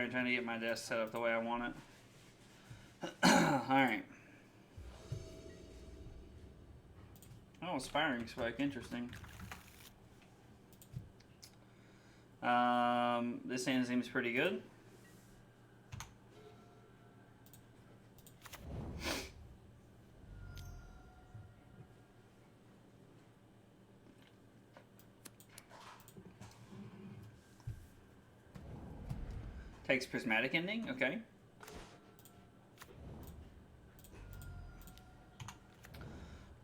Sorry, I'm trying to get my desk set up the way I want it. Alright. Oh, Inspiring Spike, interesting. This hand seems pretty good. Takes Prismatic Ending, okay.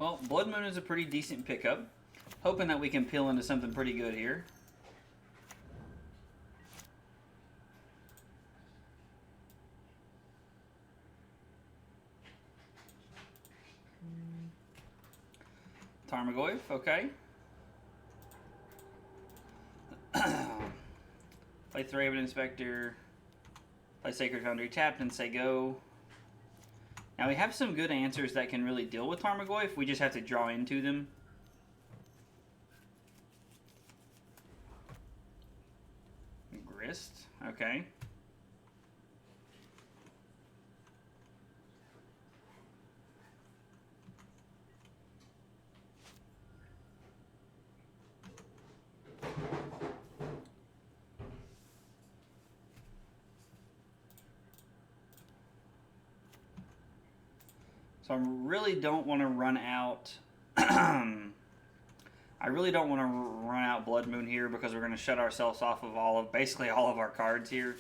Well, Blood Moon is a pretty decent pickup. Hoping that we can peel into something pretty good here. Tarmogoyf, okay. Play Thraben Inspector. Play Sacred Foundry tapped and say go. Now we have some good answers that can really deal with Tarmogoyf. We just have to draw into them. Grist, okay. So I really don't want to run out. I really don't want to run out Blood Moon here because we're going to shut ourselves off of basically all of our cards here.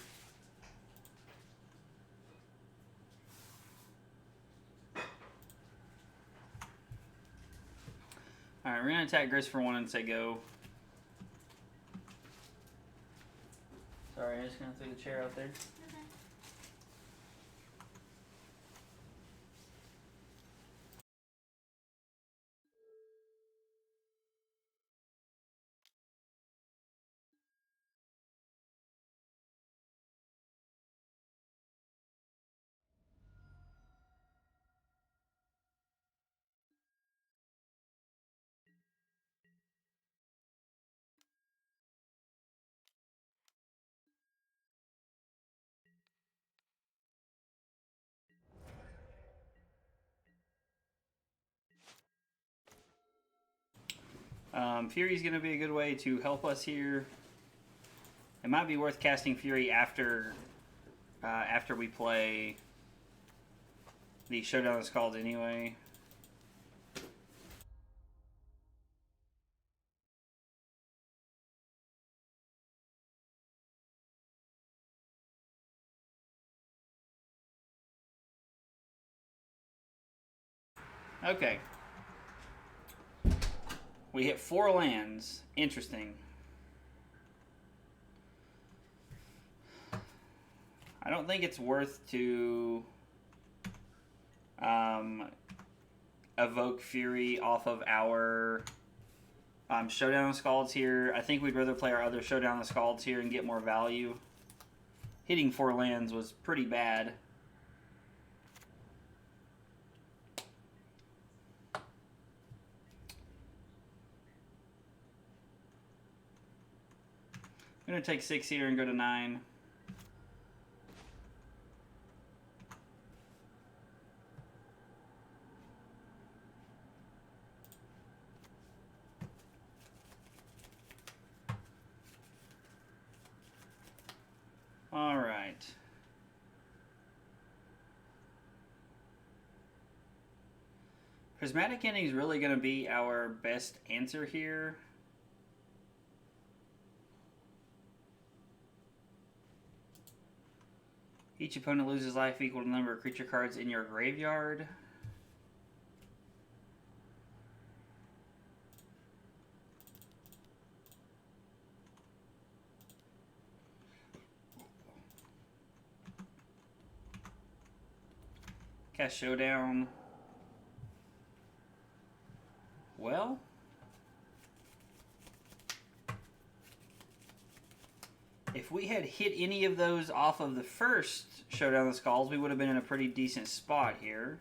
All right, we're going to attack Grist for 1 and say go. Sorry, I'm just going to throw the chair out there. Fury is going to be a good way to help us here. It might be worth casting Fury after we play the Showdown of Skalds anyway. Okay. We hit 4 lands. Interesting. I don't think it's worth to evoke Fury off of our Showdown of Skalds here. I think we'd rather play our other Showdown of Skalds here and get more value. Hitting 4 lands was pretty bad. I'm going to take 6 here and go to 9. All right. Prismatic Ending is really going to be our best answer here. Each opponent loses life equal to the number of creature cards in your graveyard. Cast Showdown. Well, if we had hit any of those off of the first Showdown of the Skalds, we would have been in a pretty decent spot here.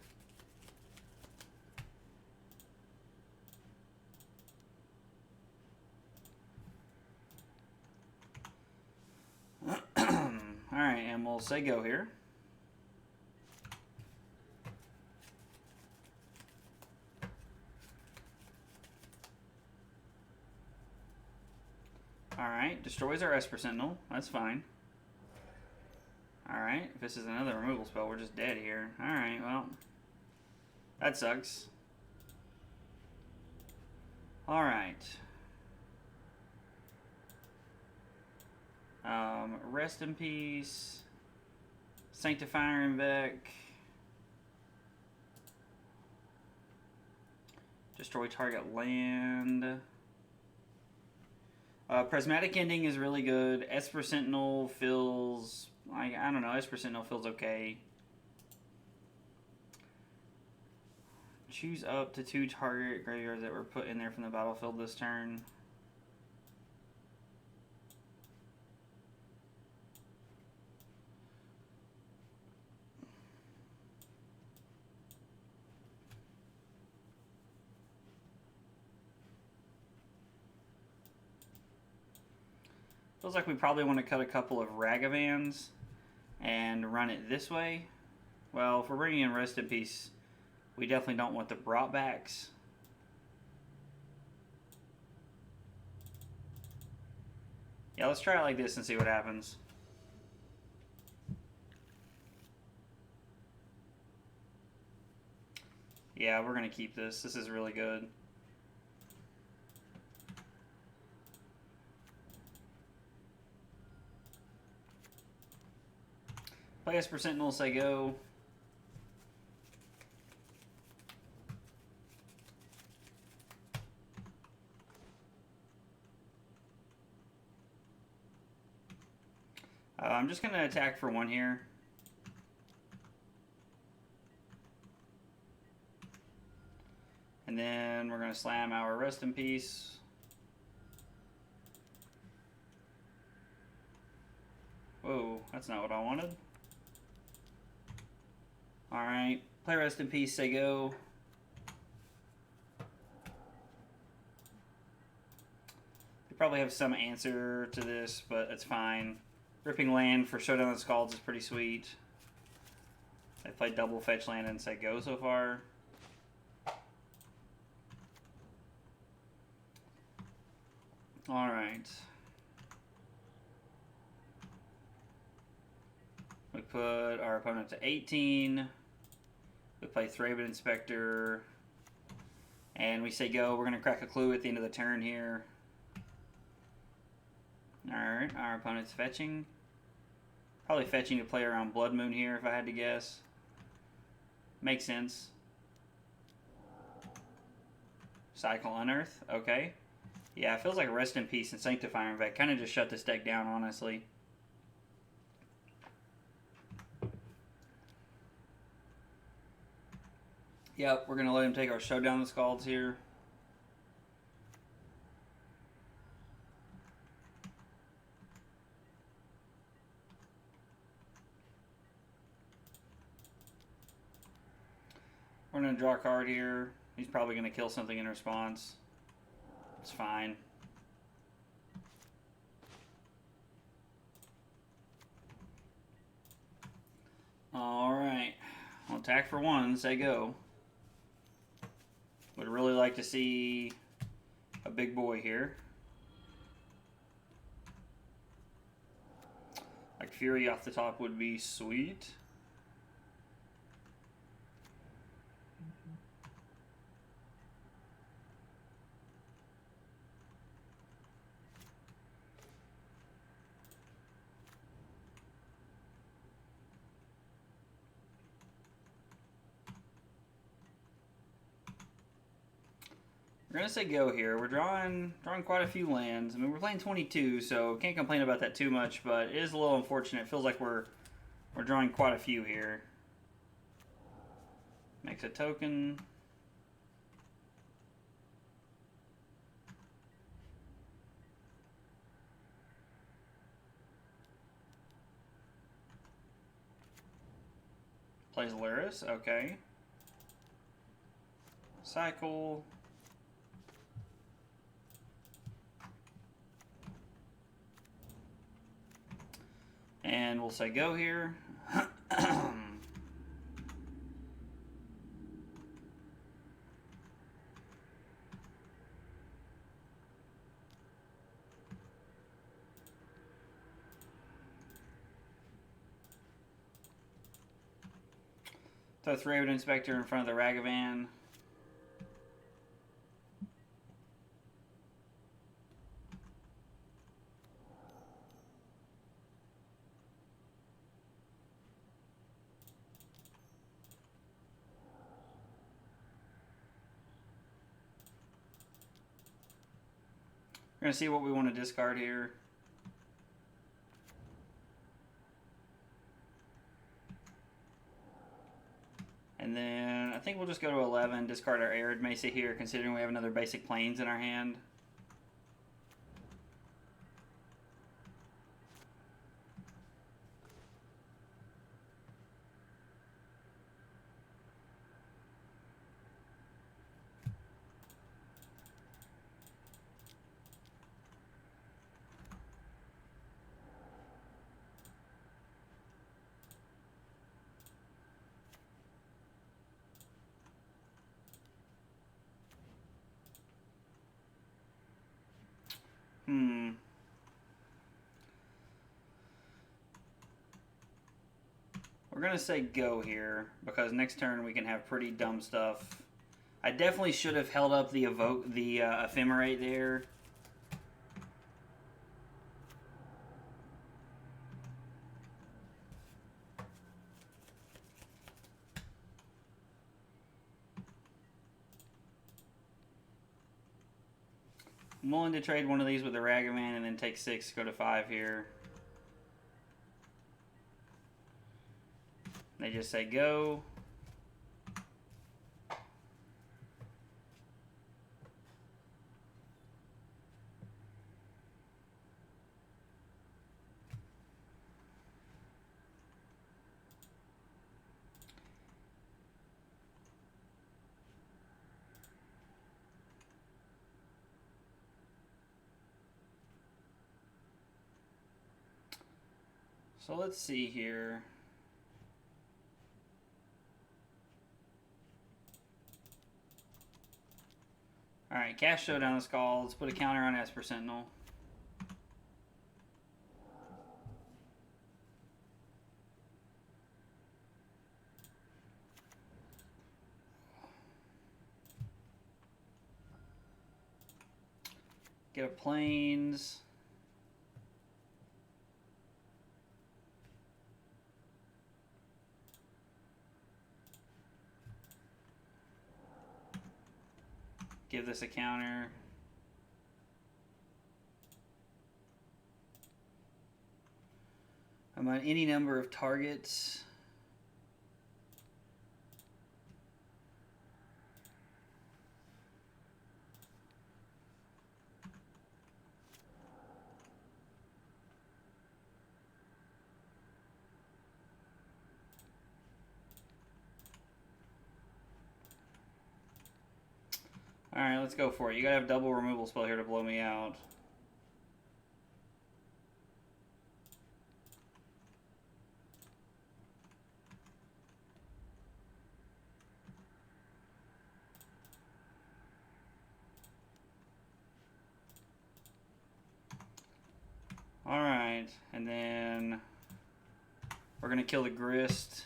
Alright, and we'll say go here. Alright, destroys our Esper Sentinel. That's fine. Alright, if this is another removal spell, we're just dead here. Alright, well. That sucks. Alright. Rest in peace. Sanctifier en-Vec. Destroy target land. Prismatic Ending is really good. Esper Sentinel feels like, I don't know, Esper Sentinel feels okay. Choose up to 2 target graveyards that were put in there from the battlefield this turn. Feels like we probably want to cut a couple of Ragavans and run it this way. Well, if we're bringing in Rest in Peace, we definitely don't want the brought-backs. Yeah, let's try it like this and see what happens. Yeah, we're going to keep this. This is really good. Play Esper Sentinel, say go. I'm just going to attack for 1 here. And then we're going to slam our Rest in Peace. Whoa, that's not what I wanted. Alright, play Rest in Peace, say go. They probably have some answer to this, but it's fine. Ripping land for Showdown of Skalds is pretty sweet. They played double fetch land and say go so far. Alright. We put our opponent to 18. We play Thraben Inspector. And we say go. We're going to crack a clue at the end of the turn here. Alright, our opponent's fetching. Probably fetching to play around Blood Moon here if I had to guess. Makes sense. Cycle Unearth, okay. Yeah, it feels like Rest in Peace and Sanctifier en-Vec kind of just shut this deck down, honestly. Yep, we're going to let him take our Showdown the Skalds here. We're going to draw a card here. He's probably going to kill something in response. It's fine. Alright. I'll attack for 1, say go. Would really like to see a big boy here. Like Fury off the top would be sweet. We're going to say go here. We're drawing quite a few lands. I mean, we're playing 22, so can't complain about that too much, but it is a little unfortunate. It feels like we're drawing quite a few here. Makes a token. Plays Lyris, okay. Cycle. And we'll say go here. Throw Thraben Inspector in front of the Ragavan. We're going to see what we want to discard here. And then I think we'll just go to 11, discard our Arid Mesa here, considering we have another basic plains in our hand. We're going to say go here, because next turn we can have pretty dumb stuff. I definitely should have held up the Ephemerate there. I'm willing to trade one of these with the Ragavan and then take 6, go to 5 here. They just say go. So let's see here. Alright, cast Showdown the Skalds, put a counter on Esper Sentinel. Get a plains. Give this a counter. I'm on any number of targets. Alright, let's go for it. You gotta have double removal spell here to blow me out. Alright, and then we're gonna kill the Grist.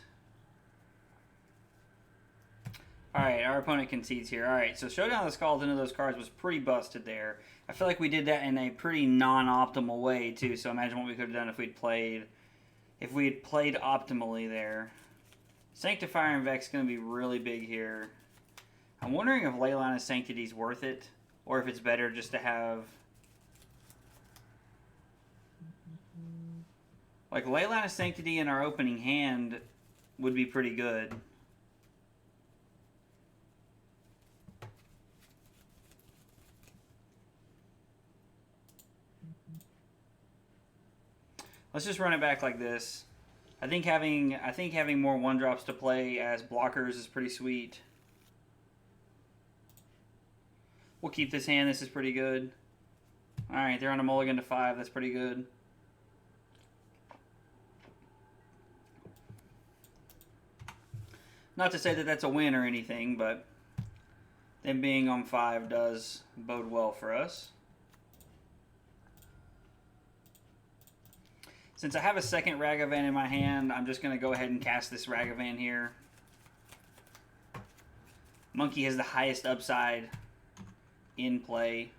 Alright, our opponent concedes here. Alright, so Showdown the Skalds into those cards was pretty busted there. I feel like we did that in a pretty non-optimal way, too, so imagine what we could have done if we had played optimally there. Sanctifier en-Vec's going to be really big here. I'm wondering if Leyline of Sanctity is worth it, or if it's better just to have... Like, Leyline of Sanctity in our opening hand would be pretty good. Let's just run it back like this. I think having more 1-drops to play as blockers is pretty sweet. We'll keep this hand. This is pretty good. Alright, they're on a mulligan to 5. That's pretty good. Not to say that that's a win or anything, but them being on 5 does bode well for us. Since I have a second Ragavan in my hand, I'm just going to go ahead and cast this Ragavan here. Monkey has the highest upside in play.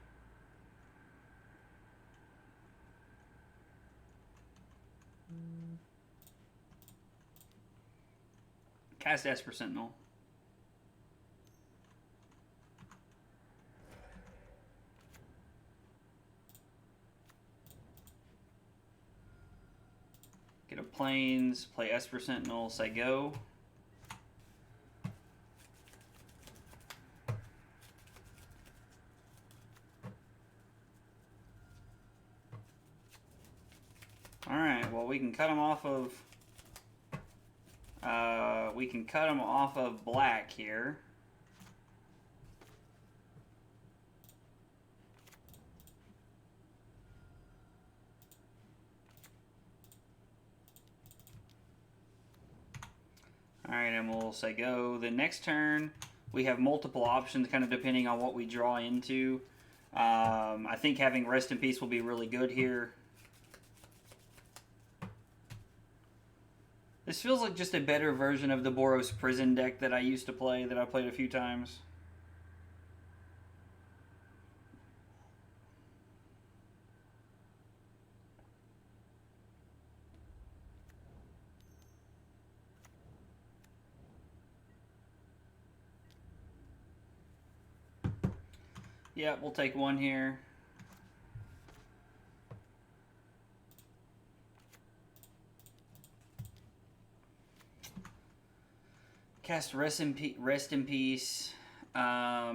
Cast Esper Sentinel. Get a Plains, play Esper Sentinel, say go. Alright, well we can cut them off of black here. Alright, and we'll say go. The next turn, we have multiple options, kind of depending on what we draw into. I think having Rest in Peace will be really good here. This feels like just a better version of the Boros Prison deck that I used to play, that I played a few times. Yeah, we'll take one here. Cast Rest in Peace. I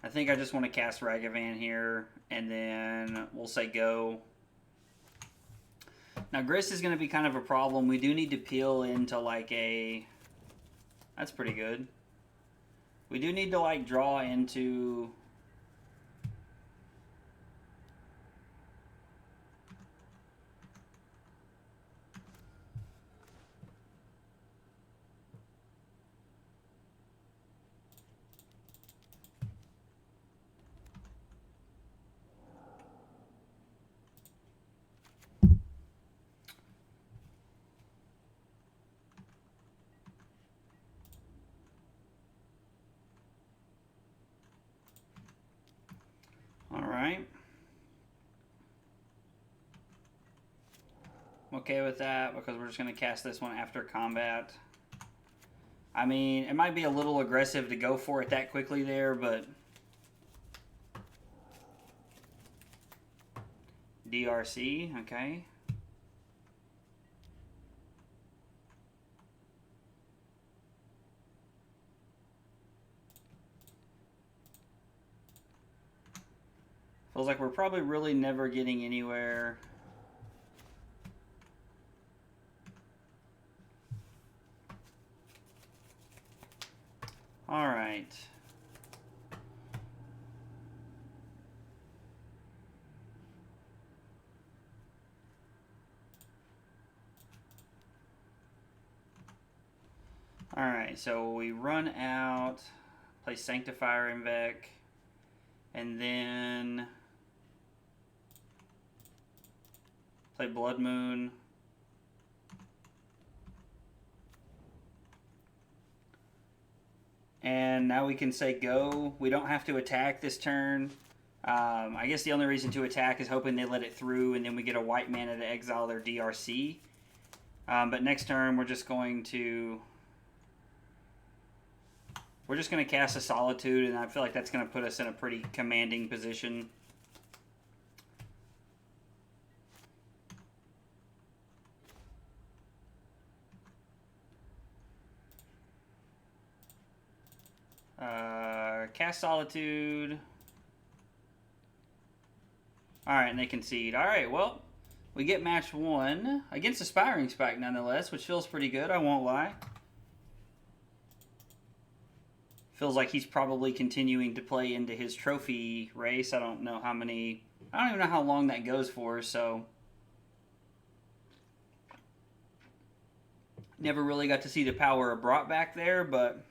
think I just want to cast Ragavan here, and then we'll say go. Now, Grist is going to be kind of a problem. We do need to peel into like a... That's pretty good. We do need to like draw into... Alright. I'm okay with that because we're just going to cast this one after combat. I mean, it might be a little aggressive to go for it that quickly there, but... DRC, okay. Feels like we're probably really never getting anywhere. All right. All right, so we run out, play Sanctifier en-Vec, and then play Blood Moon. And now we can say go. We don't have to attack this turn. I guess the only reason to attack is hoping they let it through and then we get a white mana to exile their DRC. But next turn we're just going to cast a Solitude, and I feel like that's going to put us in a pretty commanding position. Cast Solitude. Alright, and they concede. Alright, well, we get match 1 against Inspiring Spike nonetheless, which feels pretty good, I won't lie. Feels like he's probably continuing to play into his trophy race. I don't know how many... I don't even know how long that goes for, so... Never really got to see the power of brought back there, but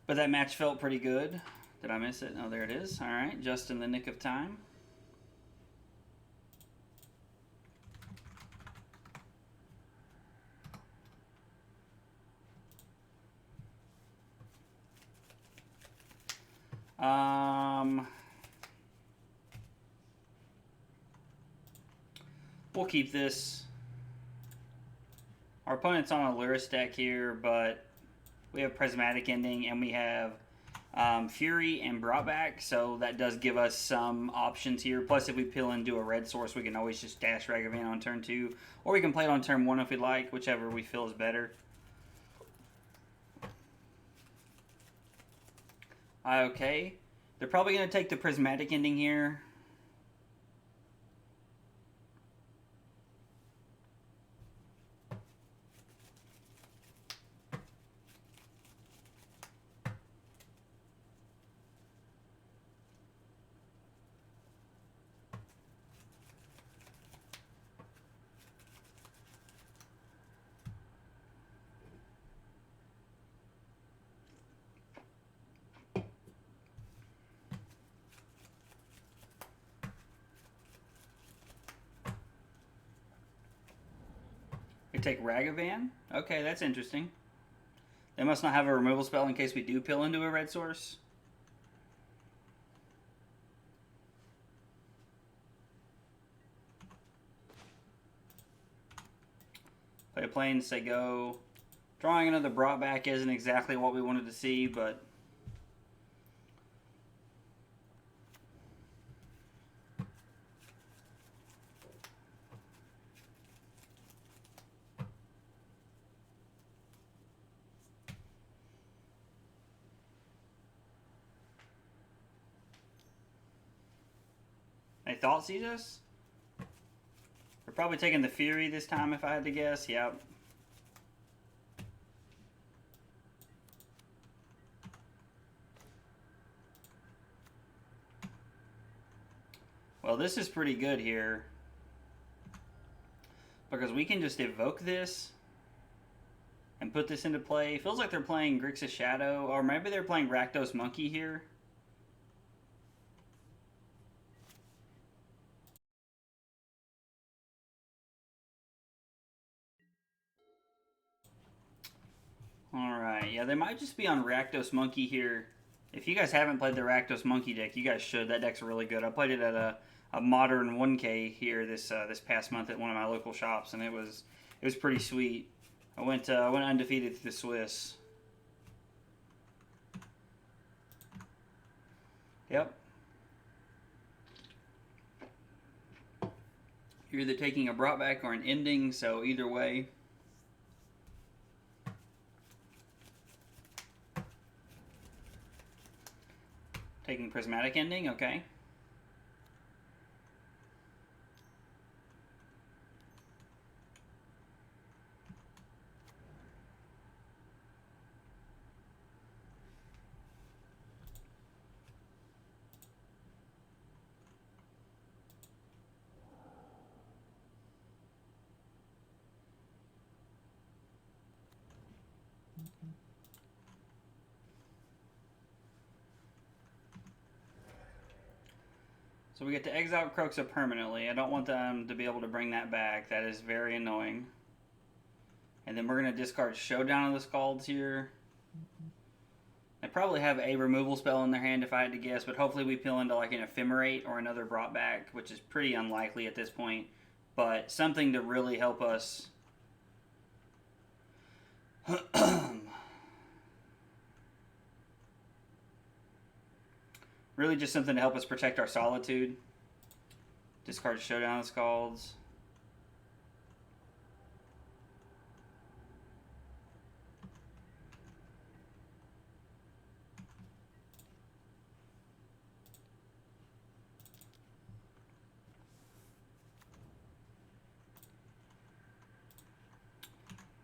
that match felt pretty good. Did I miss it? Oh, there it is. All right, just in the nick of time. We'll keep this. Our opponent's on a Luris deck here, but we have Prismatic Ending and we have Fury and brought back, so that does give us some options here. Plus, if we peel into a red source, we can always just dash Ragavan on turn 2, or we can play it on turn 1 if we like, whichever we feel is better. Okay, they're probably going to take the Prismatic Ending here. We take Ragavan. Okay, that's interesting. They must not have a removal spell in case we do peel into a red source. Play a Plains, say go. Drawing another brought back isn't exactly what we wanted to see, but they thought sees us? They're probably taking the Fury this time if I had to guess. Yep. Well, this is pretty good here, because we can just evoke this and put this into play. Feels like they're playing Grixis Shadow, or maybe they're playing Rakdos Monkey here. Alright, yeah, they might just be on Rakdos Monkey here. If you guys haven't played the Rakdos Monkey deck, you guys should. That deck's really good. I played it at a modern 1K here this past month at one of my local shops, and it was pretty sweet. I went undefeated through the Swiss. Yep. You're either taking a brought back or an ending, so either way. Taking Prismatic Ending, okay. So we get to exile Kroxa permanently. I don't want them to be able to bring that back. That is very annoying. And then we're going to discard Showdown of the Skalds here. They probably have a removal spell in their hand if I had to guess, but hopefully we peel into like an Ephemerate or another brought back, which is pretty unlikely at this point. But something to really help us. Really just something to help us protect our Solitude. Discard Showdown of Skalds.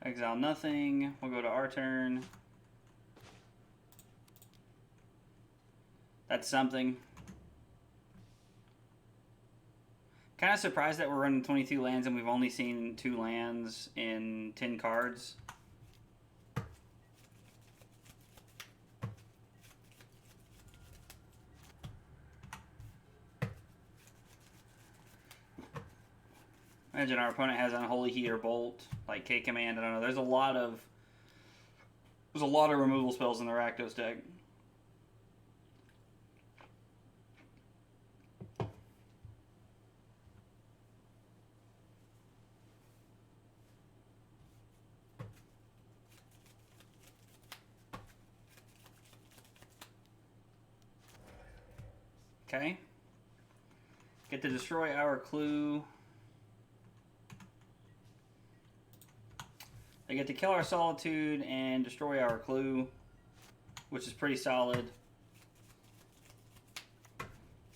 Exile nothing. We'll go to our turn. That's something. Kind of surprised that we're running 22 lands and we've only seen 2 lands in 10 cards. Imagine our opponent has Unholy Heat or Bolt, like K-Command, I don't know. There's a lot of removal spells in the Rakdos deck. Okay. Get to destroy our clue. They get to kill our Solitude and destroy our clue, which is pretty solid.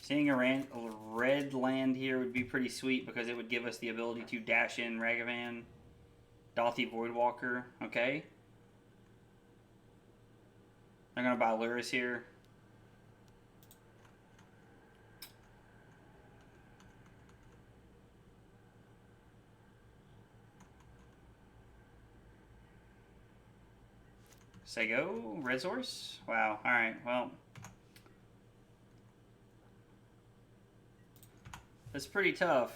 Seeing a red land here would be pretty sweet because it would give us the ability to dash in Ragavan, Dauthi Voidwalker. Okay. They're going to buy Lurrus here. Say go, red source? Wow, alright, well. That's pretty tough.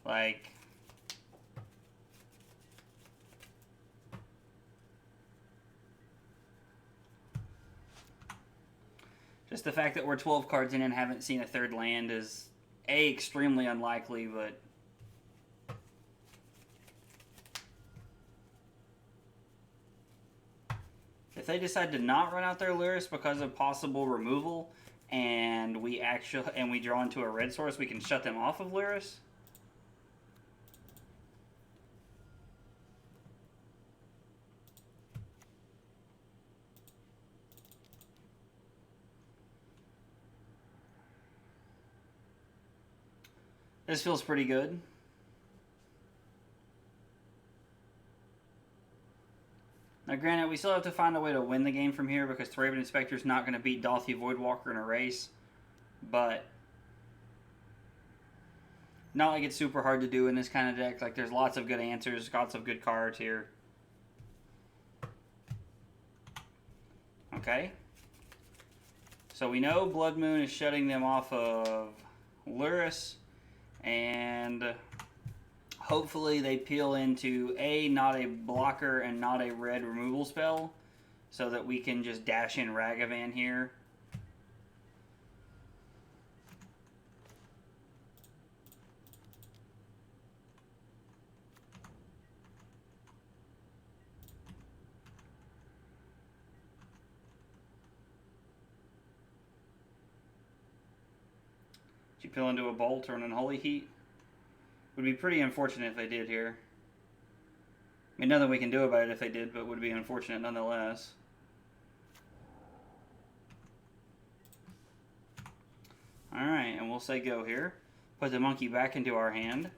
Like. Just the fact that we're 12 cards in and haven't seen a third land is, A, extremely unlikely, but. If they decide to not run out their Lurrus because of possible removal, and we draw into a red source, we can shut them off of Lurrus. This feels pretty good. Now, granted, we still have to find a way to win the game from here because Thraben Inspector is not going to beat Dauthi Voidwalker in a race. But not like it's super hard to do in this kind of deck. Like, there's lots of good answers, lots of good cards here. Okay. So we know Blood Moon is shutting them off of Lurrus. And hopefully they peel into not a blocker and not a red removal spell so that we can just dash in Ragavan here. Did you peel into a Bolt or an Unholy Heat? Would be pretty unfortunate if they did here. I mean, nothing we can do about it if they did, but would be unfortunate nonetheless. Alright, and we'll say go here. Put the monkey back into our hand.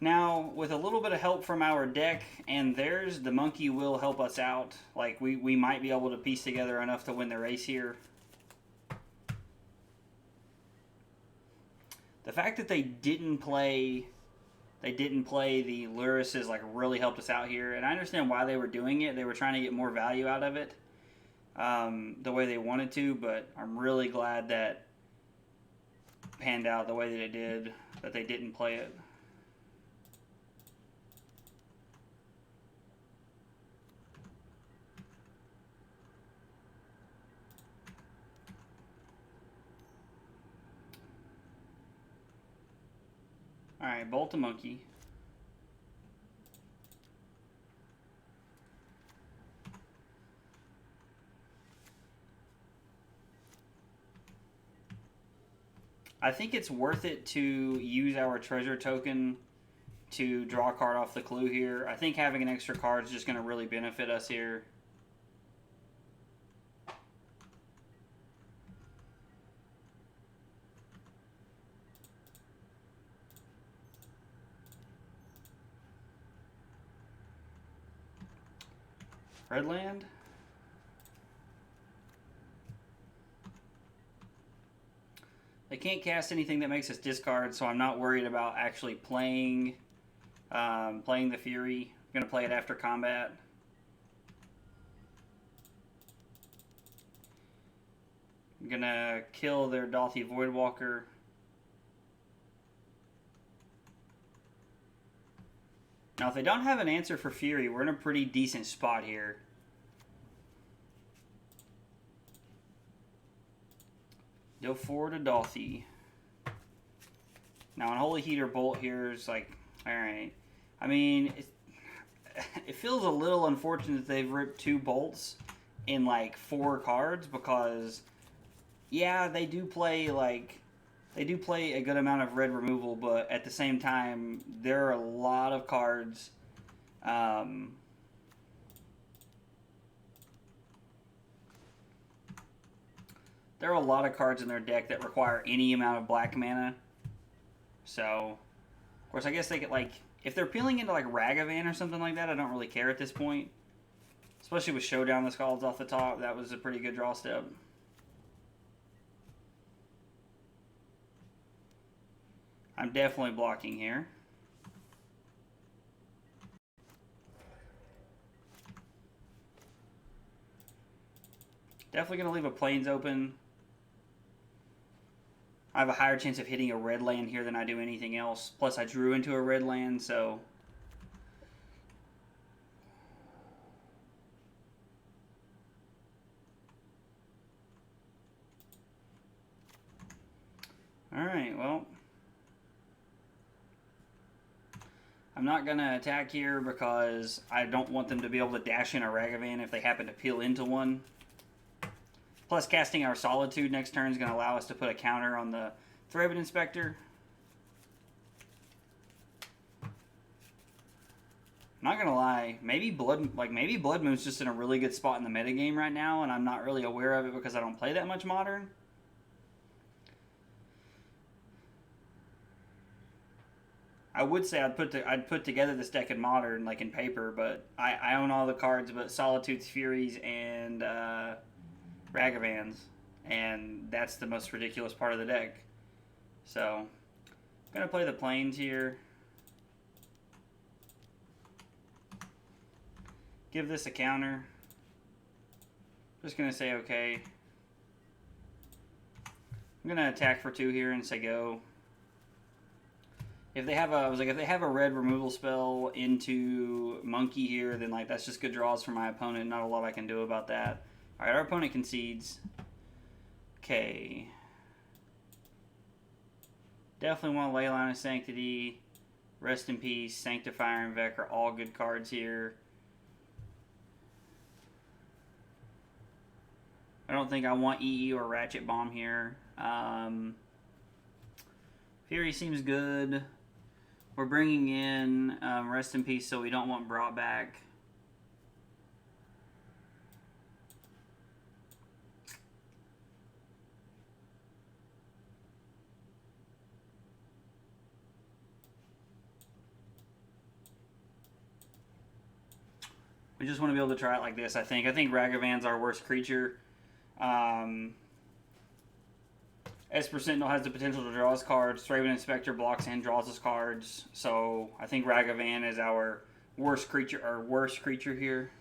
Now, with a little bit of help from our deck and theirs, the monkey will help us out. Like, we might be able to piece together enough to win the race here. The fact that they didn't play the Lurrus like really helped us out here, and I understand why they were doing it. They were trying to get more value out of it, the way they wanted to. But I'm really glad that panned out the way that it did. That they didn't play it. Alright, Bolt a monkey. I think it's worth it to use our treasure token to draw a card off the clue here. I think having an extra card is just going to really benefit us here. Red land. They can't cast anything that makes us discard, so I'm not worried about actually playing the Fury. I'm going to play it after combat. I'm going to kill their Dauthi Voidwalker. Now, if they don't have an answer for Fury, we're in a pretty decent spot here. Go forward to Dauthi. Now, Unholy Heater Bolt here is like, alright. I mean, it feels a little unfortunate that they've ripped 2 bolts in like 4 cards because, yeah, they do play a good amount of red removal, but at the same time, there are a lot of cards. There are a lot of cards in their deck that require any amount of black mana. So, of course, I guess they could, like, if they're peeling into, like, Ragavan or something like that, I don't really care at this point. Especially with Showdown the Skalds off the top. That was a pretty good draw step. I'm definitely blocking here. Definitely going to leave a Plains open. I have a higher chance of hitting a red land here than I do anything else. Plus, I drew into a red land, so... Alright, well... I'm not going to attack here because I don't want them to be able to dash in a Ragavan if they happen to peel into one. Plus, casting our Solitude next turn is going to allow us to put a counter on the Thraben Inspector. I'm not going to lie, maybe Blood Moon's just in a really good spot in the metagame right now, and I'm not really aware of it because I don't play that much Modern. I would say I'd put together this deck in Modern, like in paper, but I own all the cards but Solitude's, Furies, and Ragavans, and that's the most ridiculous part of the deck. So, I'm going to play the Plains here. Give this a counter. Just going to say okay. I'm going to attack for 2 here and say go. If they have if they have a red removal spell into Monkey here, then like that's just good draws for my opponent. Not a lot I can do about that. All right, our opponent concedes. Okay. Definitely want Leyline of Sanctity. Rest in Peace, Sanctifier, and en-Vec are all good cards here. I don't think I want EE or Ratchet Bomb here. Fury seems good. We're bringing in Rest in Peace, so we don't want brought back. We just want to be able to try it like this, I think. I think Ragavan's our worst creature. Esper Sentinel has the potential to draw us cards. Thraben Inspector blocks and draws us cards. So I think Ragavan is our worst creature here.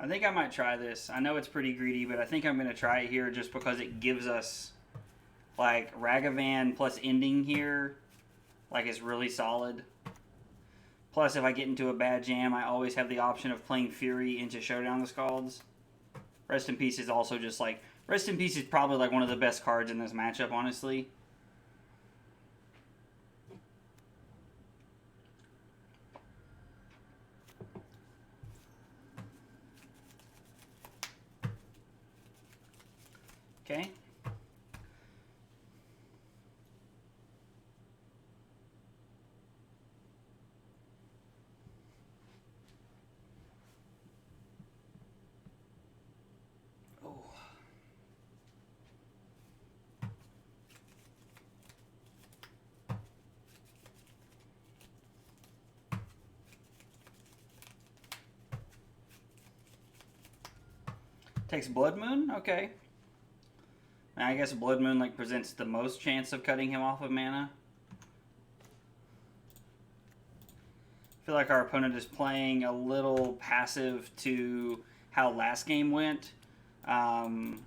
I think I might try this. I know it's pretty greedy, but I think I'm going to try it here just because it gives us, like, Ragavan plus ending here. Like, it's really solid. Plus, if I get into a bad jam, I always have the option of playing Fury into Showdown the Skalds. Rest in Peace is also just, like... Rest in Peace is probably, like, one of the best cards in this matchup, honestly. Okay. Takes Blood Moon? Okay. I guess Blood Moon like presents the most chance of cutting him off of mana. I feel like our opponent is playing a little passive to how last game went. Like,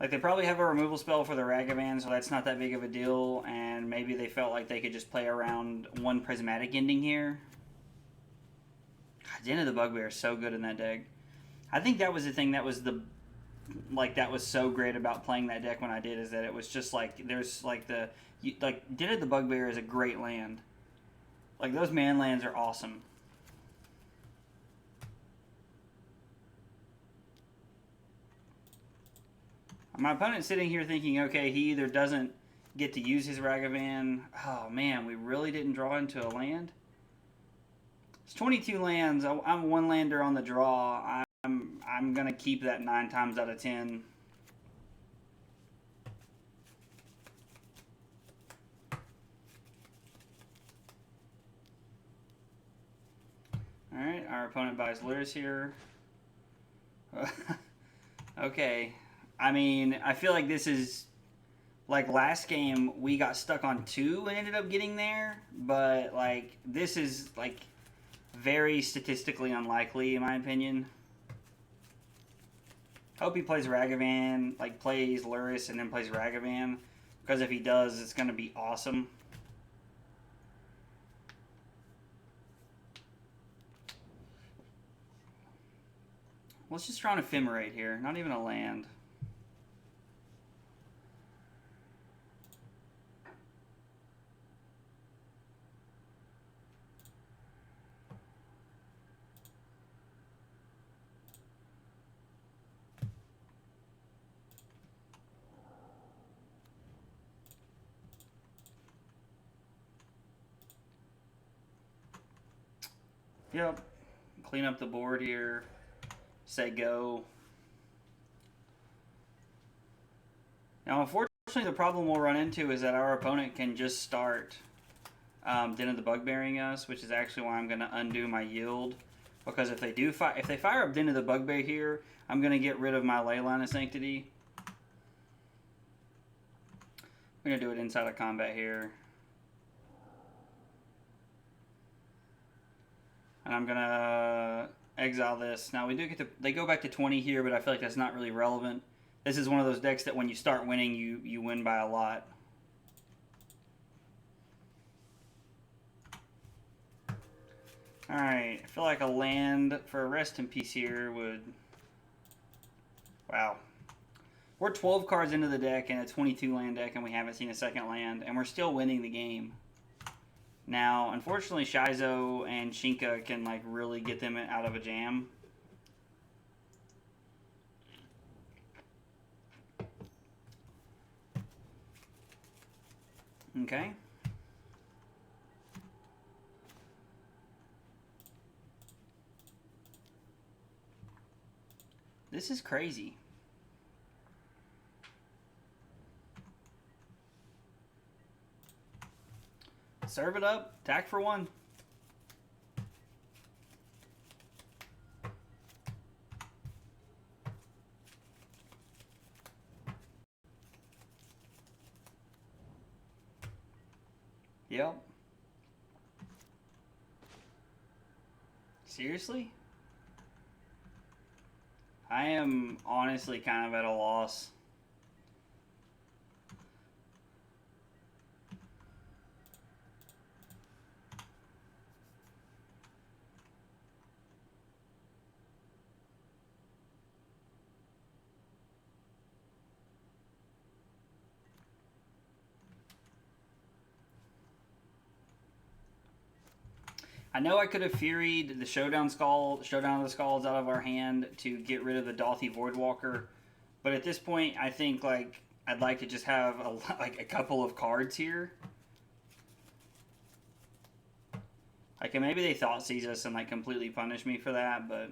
they probably have a removal spell for the Ragavan, so that's not that big of a deal, and maybe they felt like they could just play around one Prismatic Ending here. God, Den of the Bugbear is so good in that deck. I think that was the thing that was the... Like, that was so great about playing that deck when I did, is that it was just, like, there's, like, the... Like, Den of the Bugbear is a great land. Like, those man lands are awesome. My opponent's sitting here thinking, okay, he either doesn't get to use his Ragavan. Oh, man, we really didn't draw into a land? It's 22 lands. I'm one lander on the draw. I'm going to keep that 9 times out of 10. Alright, our opponent buys Lyris here. Okay. I mean, I feel like this is, like last game, we got stuck on 2 and ended up getting there, but, like, this is, like, very statistically unlikely, in my opinion. Hope he plays Ragavan, like, plays Lyris and then plays Ragavan, because if he does, it's going to be awesome. Let's just try an Ephemerate here, not even a land. Yep. Clean up the board here. Say go. Now, unfortunately, the problem we'll run into is that our opponent can just start Den of the Bugbearing us, which is actually why I'm going to undo my yield. Because if they do if they fire up Den of the Bugbear here, I'm going to get rid of my Leyline of Sanctity. I'm going to do it inside of combat here. And I'm going to exile this. Now, we do get to... They go back to 20 here, but I feel like that's not really relevant. This is one of those decks that when you start winning, you win by a lot. Alright, I feel like a land for a Rest in Peace here would... Wow. We're 12 cards into the deck in a 22 land deck, and we haven't seen a second land, and we're still winning the game. Now, unfortunately, Shizo and Shinka can, like, really get them out of a jam. Okay. This is crazy. Serve it up. Attack for 1. Yep. Seriously? I am honestly kind of at a loss. I know I could have Fury'd the Showdown of the Skalds out of our hand to get rid of the Dalthy Voidwalker, but at this point, I think like I'd like to just have a couple of cards here. Like maybe they thought seize us and like completely punish me for that, but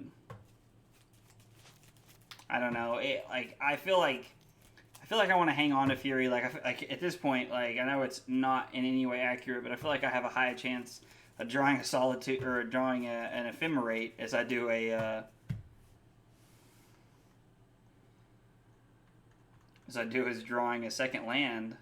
I don't know. I feel like I want to hang on to Fury. Like at this point, like I know it's not in any way accurate, but I feel like I have a high chance drawing a Solitude or drawing an Ephemerate as I do a as I do is drawing a second land.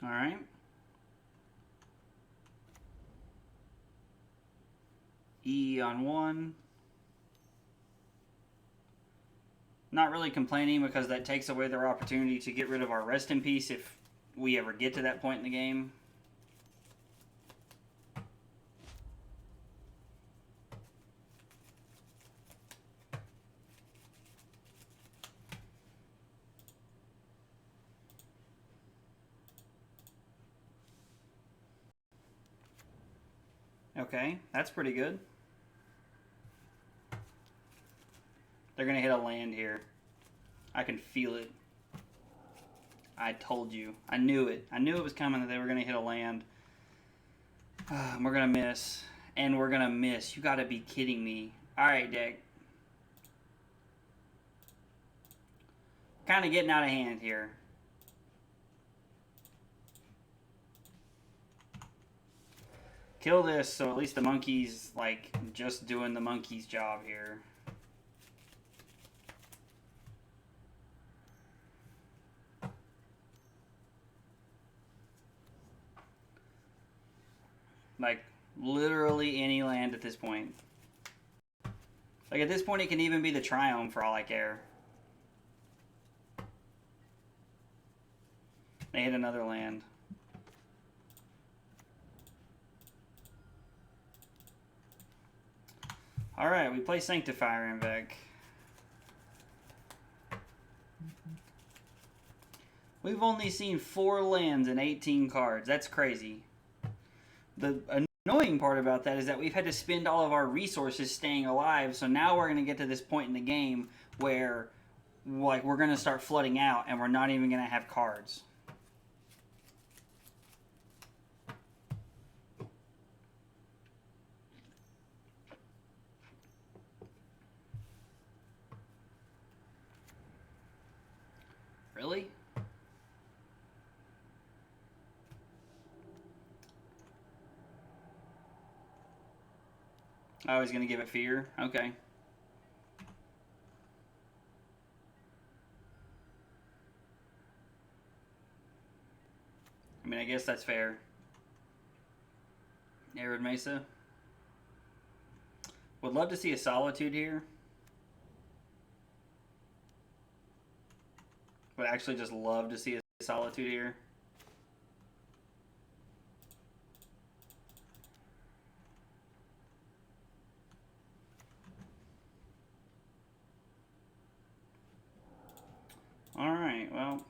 All right. E on 1. Not really complaining because that takes away their opportunity to get rid of our Rest in Peace if we ever get to that point in the game. Okay, that's pretty good. They're going to hit a land here. I can feel it. I told you. I knew it. I knew it was coming that they were going to hit a land. We're going to miss. And we're going to miss. You got to be kidding me. All right, deck. Kind of getting out of hand here. Kill this so at least the monkey's like just doing the monkey's job here. Like literally any land at this point. Like at this point it can even be the Triome for all I care. They hit another land. Alright, we play Sanctifier en-Vec. We've only seen 4 lands and 18 cards. That's crazy. The annoying part about that is that we've had to spend all of our resources staying alive, so now we're going to get to this point in the game where like we're going to start flooding out and we're not even going to have cards. Really? Oh, he's going to give it fear? Okay. I mean, I guess that's fair. Arid Mesa. Would love to see a Solitude here. Would actually just love to see a Solitude here. Alright, well.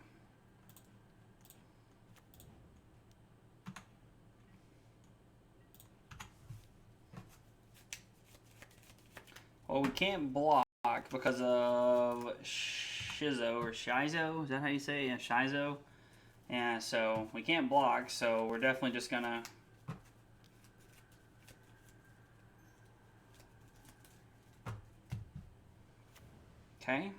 Well, we can't block because of Shizo or Shizo. Is that how you say it? Yeah, Shizo. Yeah, so we can't block, so we're definitely just gonna... Okay.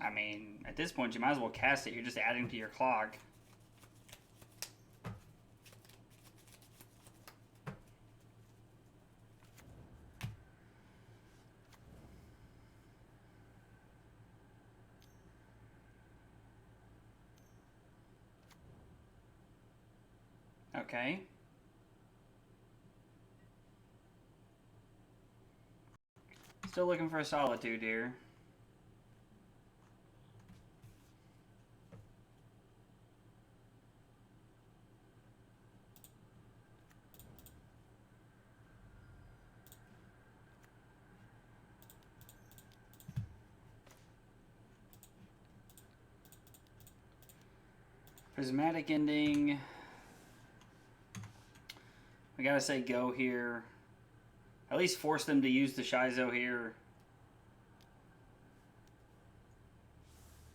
I mean, at this point, you might as well cast it. You're just adding to your clock. Okay. Still looking for a Solitude here. Prismatic Ending. We gotta say go here. At least force them to use the Shizo here.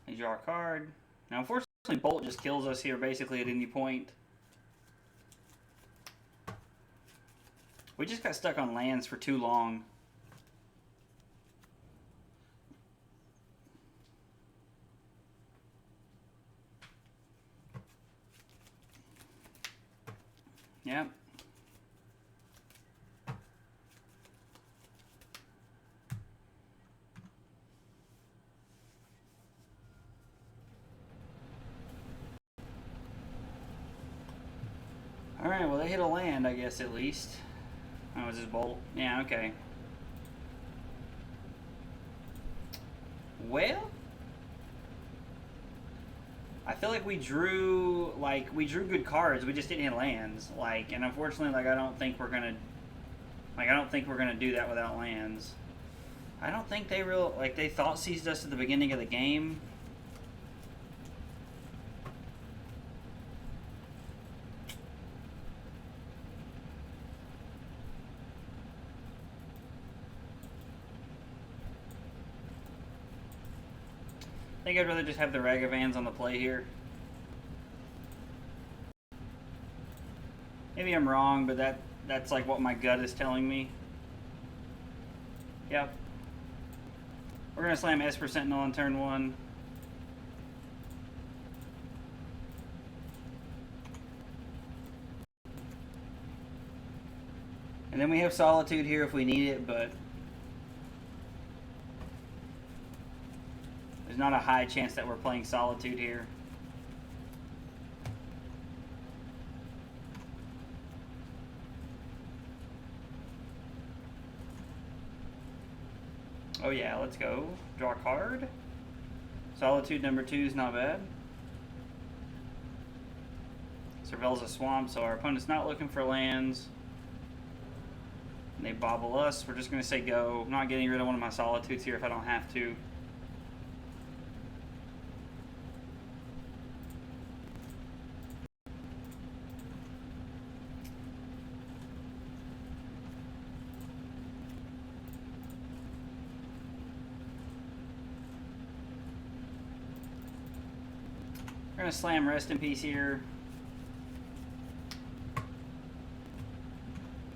They draw a card. Now, unfortunately, Bolt just kills us here basically at any point. We just got stuck on lands for too long. Yep. Alright, well they hit a land, I guess, at least. Oh, is this bolt? Yeah, okay. Well, I feel like we drew good cards. We just didn't hit lands. And unfortunately, I don't think we're gonna do that without lands. I don't think they they thought seized us at the beginning of the game. I think I'd rather just have the Ragavans on the play here. Maybe I'm wrong, but that's like what my gut is telling me. Yep. We're going to slam Esper Sentinel on turn 1. And then we have Solitude here if we need it, but there's not a high chance that we're playing Solitude here. Oh yeah, let's go. Draw a card. Solitude number 2 is not bad. Surveils a swamp, so our opponent's not looking for lands. And they bobble us. We're just going to say go. I'm not getting rid of one of my Solitudes here if I don't have to. We're going to slam Rest in Peace here.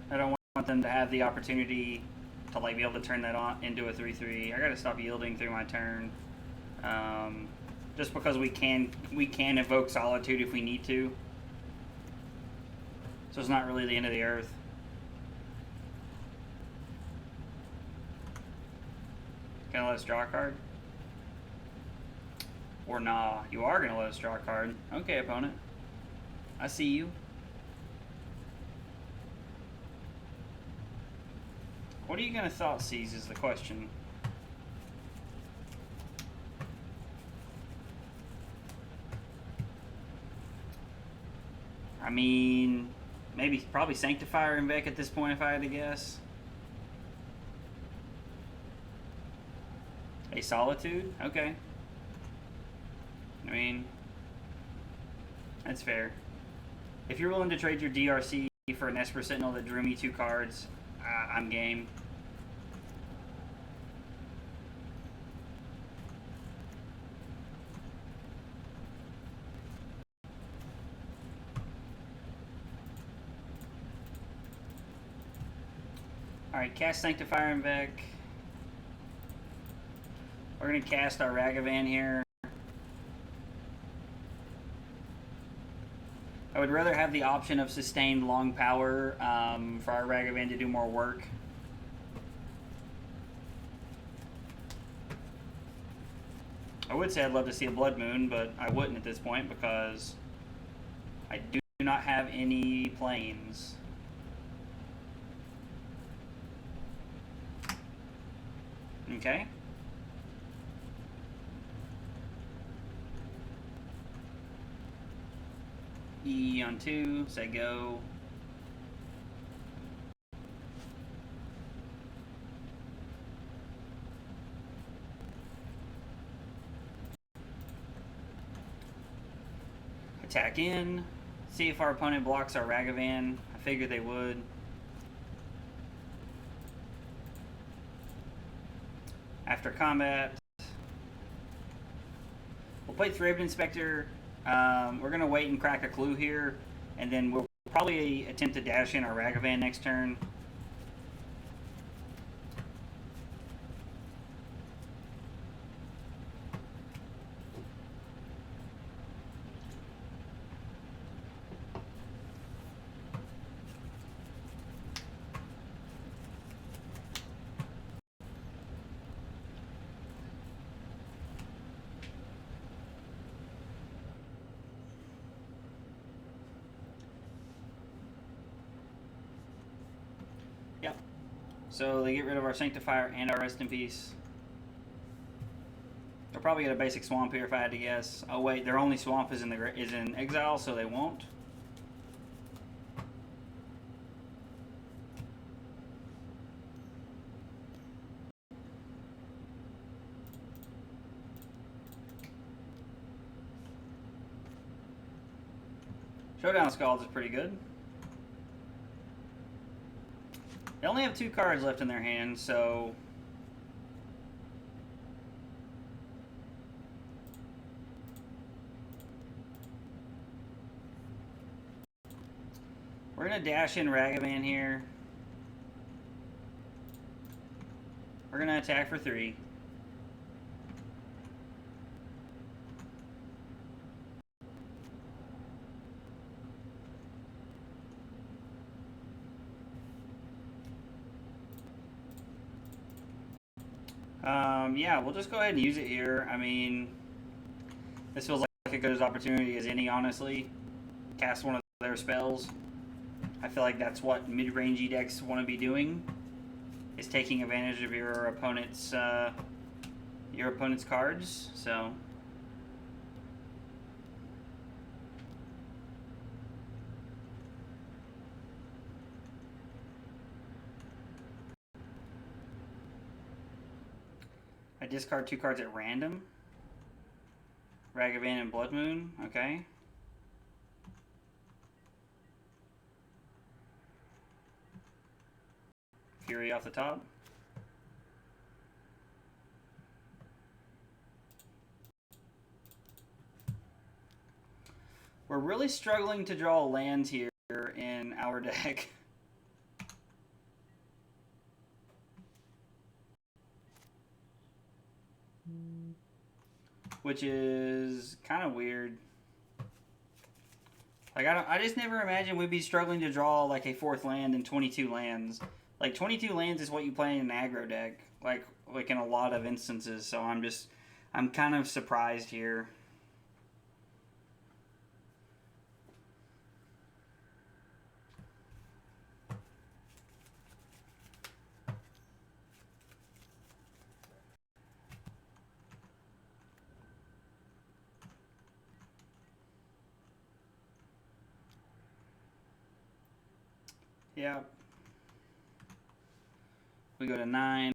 I don't want them to have the opportunity to be able to turn that on into a 3/3. I got to stop yielding through my turn. Just because we can evoke Solitude if we need to. So it's not really the end of the earth. Gonna let us draw a card? Or nah, you are gonna let us draw a card. Okay, opponent. I see you. What are you gonna thought seize is the question. I mean, probably Sanctifier en-Vec at this point if I had to guess. A Solitude? Okay. I mean, that's fair. If you're willing to trade your DRC for an Esper Sentinel that drew me 2 cards, I'm game. Alright, cast Sanctifier en-Vec. We're going to cast our Ragavan here. I would rather have the option of sustained long power for our Ragavan to do more work. I would say I'd love to see a Blood Moon, but I wouldn't at this point because I do not have any planes. Okay. E on 2, say go. Attack in. See if our opponent blocks our Ragavan. I figured they would. After combat, we'll play Thraben Inspector. We're going to wait and crack a clue here, and then we'll probably attempt to dash in our Ragavan next turn. So they get rid of our Sanctifier and our Rest in Peace. They'll probably get a basic swamp here if I had to guess. Oh wait, their only swamp is in exile, so they won't. Showdown Skalds is pretty good. They only have 2 cards left in their hand, so we're going to dash in Ragavan here. We're going to attack for 3. Yeah, we'll just go ahead and use it here. I mean, this feels like a good opportunity as any, honestly. Cast one of their spells. I feel like that's what mid-rangey decks want to be doing, is taking advantage of your opponent's cards. So I discard 2 cards at random. Ragavan and Blood Moon, okay. Fury off the top. We're really struggling to draw lands here in our deck. Which is kind of weird. Like, I just never imagined we'd be struggling to draw like a 4th land in 22 lands. Like 22 lands is what you play in an aggro deck, like in a lot of instances. So I'm kind of surprised here. Yeah. We go to 9.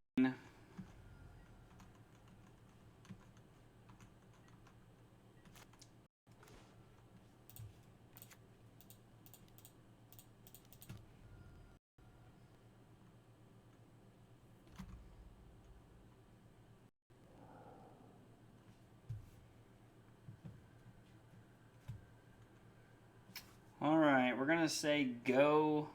All right, we're gonna say go.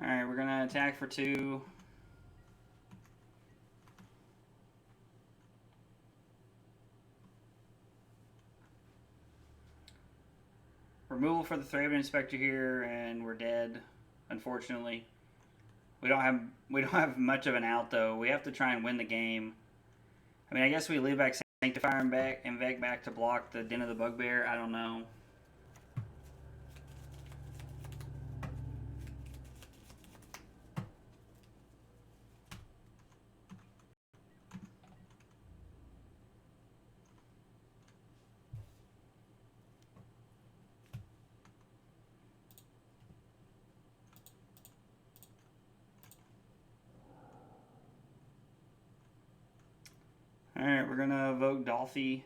All right, we're gonna attack for 2. Removal for the Thraben Inspector here, and we're dead. Unfortunately, we don't have much of an out though. We have to try and win the game. I mean, I guess we leave back Sanctifier and en-Vec back to block the Den of the Bugbear. I don't know. Alright, we're gonna evoke Dolphy.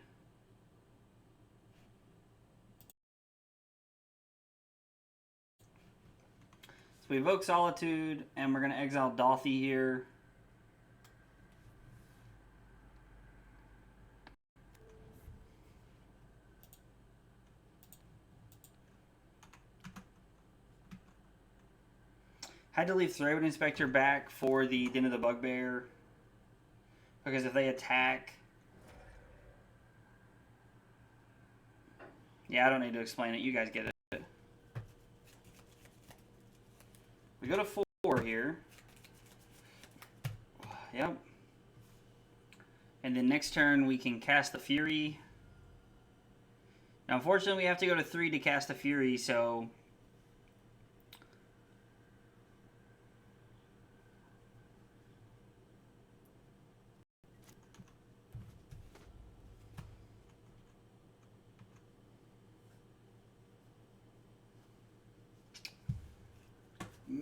So we evoke Solitude, and we're gonna exile Dolphy here. Had to leave Thraben Inspector back for the Den of the Bugbear. Because if they attack... Yeah, I don't need to explain it. You guys get it. We go to 4 here. Yep. And then next turn we can cast the Fury. Now unfortunately we have to go to 3 to cast the Fury, so...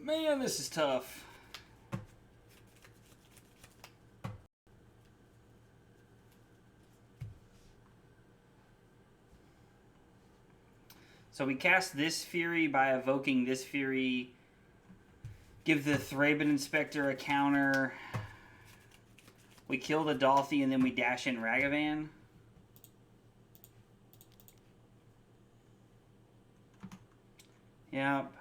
Man, this is tough. So we cast this Fury by evoking this Fury. Give the Thraben Inspector a counter. We kill the Dolphy and then we dash in Ragavan. Yep.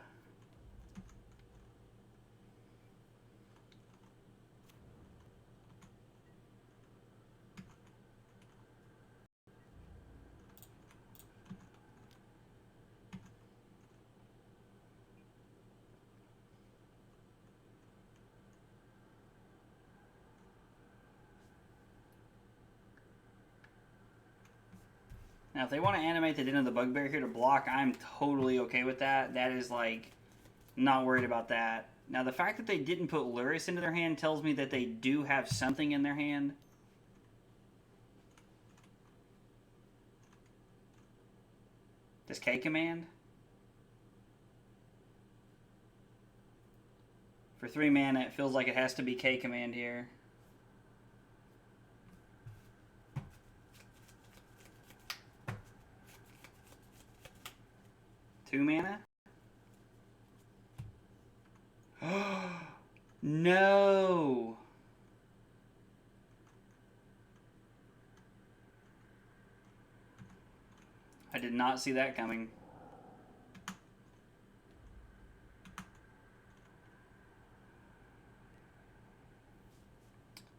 Now, if they want to animate the Den of the Bugbear here to block, I'm totally okay with that. That is, like, not worried about that. Now, the fact that they didn't put Luris into their hand tells me that they do have something in their hand. Does K command? For 3 mana, it feels like it has to be K command here. Two mana? No! I did not see that coming.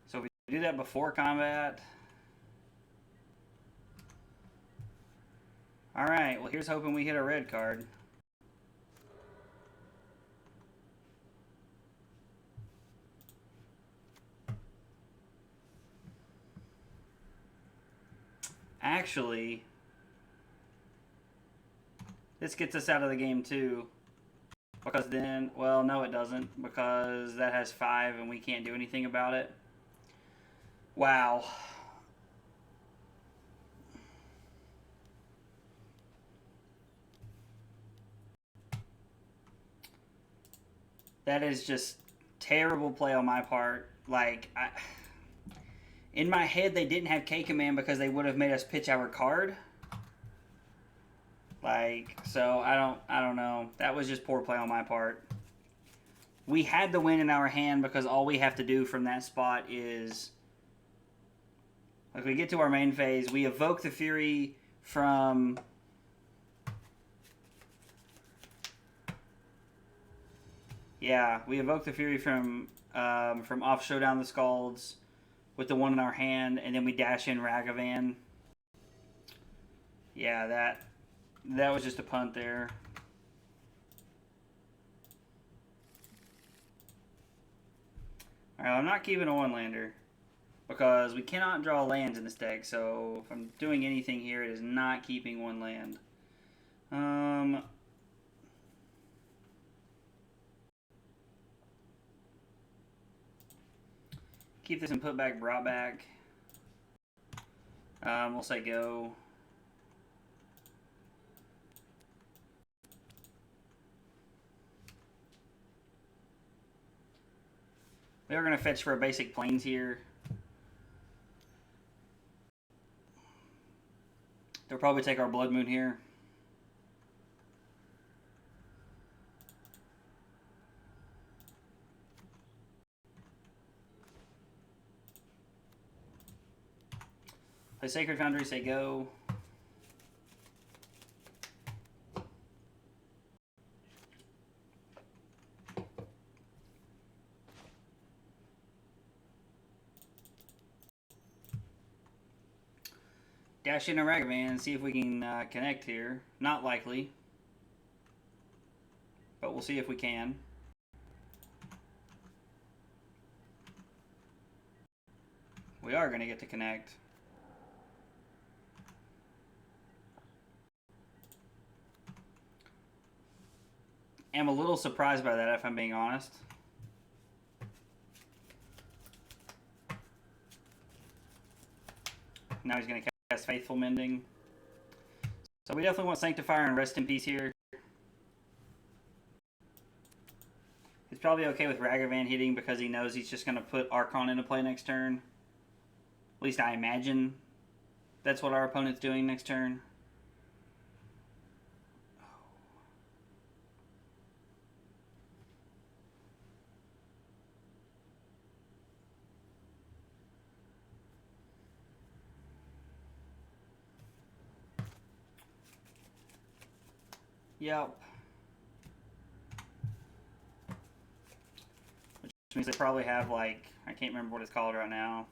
So if we do that before combat... Alright, well here's hoping we hit a red card. Actually, this gets us out of the game too. Because then, well, no it doesn't. Because that has 5 and we can't do anything about it. Wow. That is just terrible play on my part. Like, in my head, they didn't have K command because they would have made us pitch our card. Like, so I don't know. That was just poor play on my part. We had the win in our hand because all we have to do from that spot is, like, we get to our main phase, we evoke the Fury from... Yeah, we evoke the Fury from off Showdown the Skalds with the 1 in our hand, and then we dash in Ragavan. Yeah, that was just a punt there. Alright, I'm not keeping a 1-lander because we cannot draw lands in this deck, so if I'm doing anything here, it is not keeping 1 land. Keep this and put back, brought back. We'll say go. We are going to fetch for a basic plains here. They'll probably take our Blood Moon here. Play Sacred Foundry, say go. Dash in a Ragavan and see if we can connect here. Not likely. But we'll see if we can. We are going to get to connect. I'm a little surprised by that, if I'm being honest. Now he's going to cast Faithful Mending. So we definitely want Sanctifier and Rest in Peace here. He's probably okay with Ragavan hitting because he knows he's just going to put Archon into play next turn. At least I imagine that's what our opponent's doing next turn. Yep. Which means they probably have, like, I can't remember what it's called right now.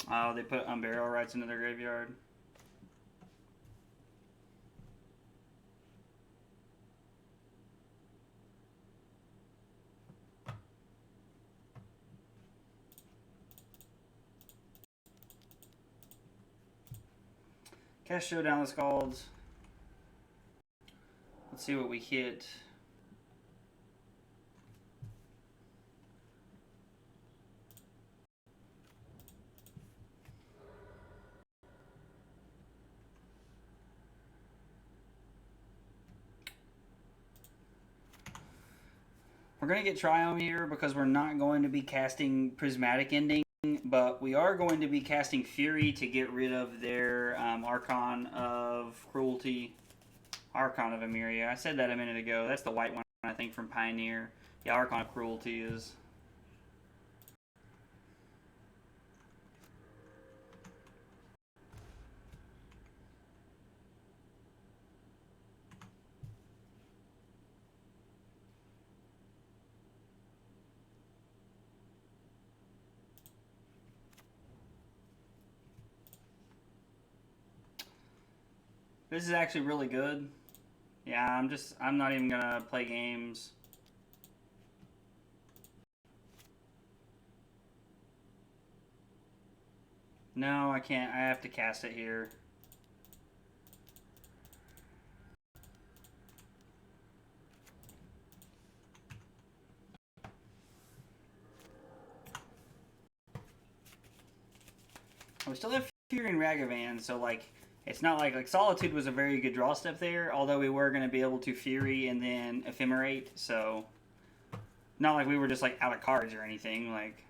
Oh, they put Unburial Rites into their graveyard. Cast Showdown the Skalds. Let's see what we hit. We're going to get Triome here because we're not going to be casting Prismatic Ending, but we are going to be casting Fury to get rid of their Archon of Cruelty. Archon of Emeria. I said that a minute ago. That's the white one, I think, from Pioneer. Yeah, Archon of Cruelty is... This is actually really good. Yeah, I'm not even gonna play games. No, I can't. I have to cast it here. We still have Fury and Ragavan, so like it's not like Solitude was a very good draw step there, although we were going to be able to Fury and then Ephemerate, so not like we were just like out of cards or anything. Like,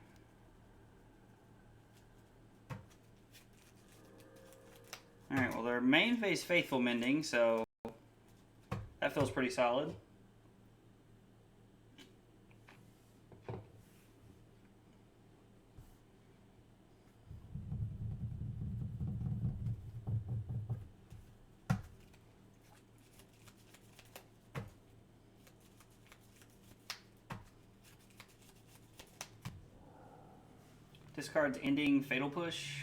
all right, well their main phase Faithful Mending, so that feels pretty solid. Discards Ending, Fatal Push.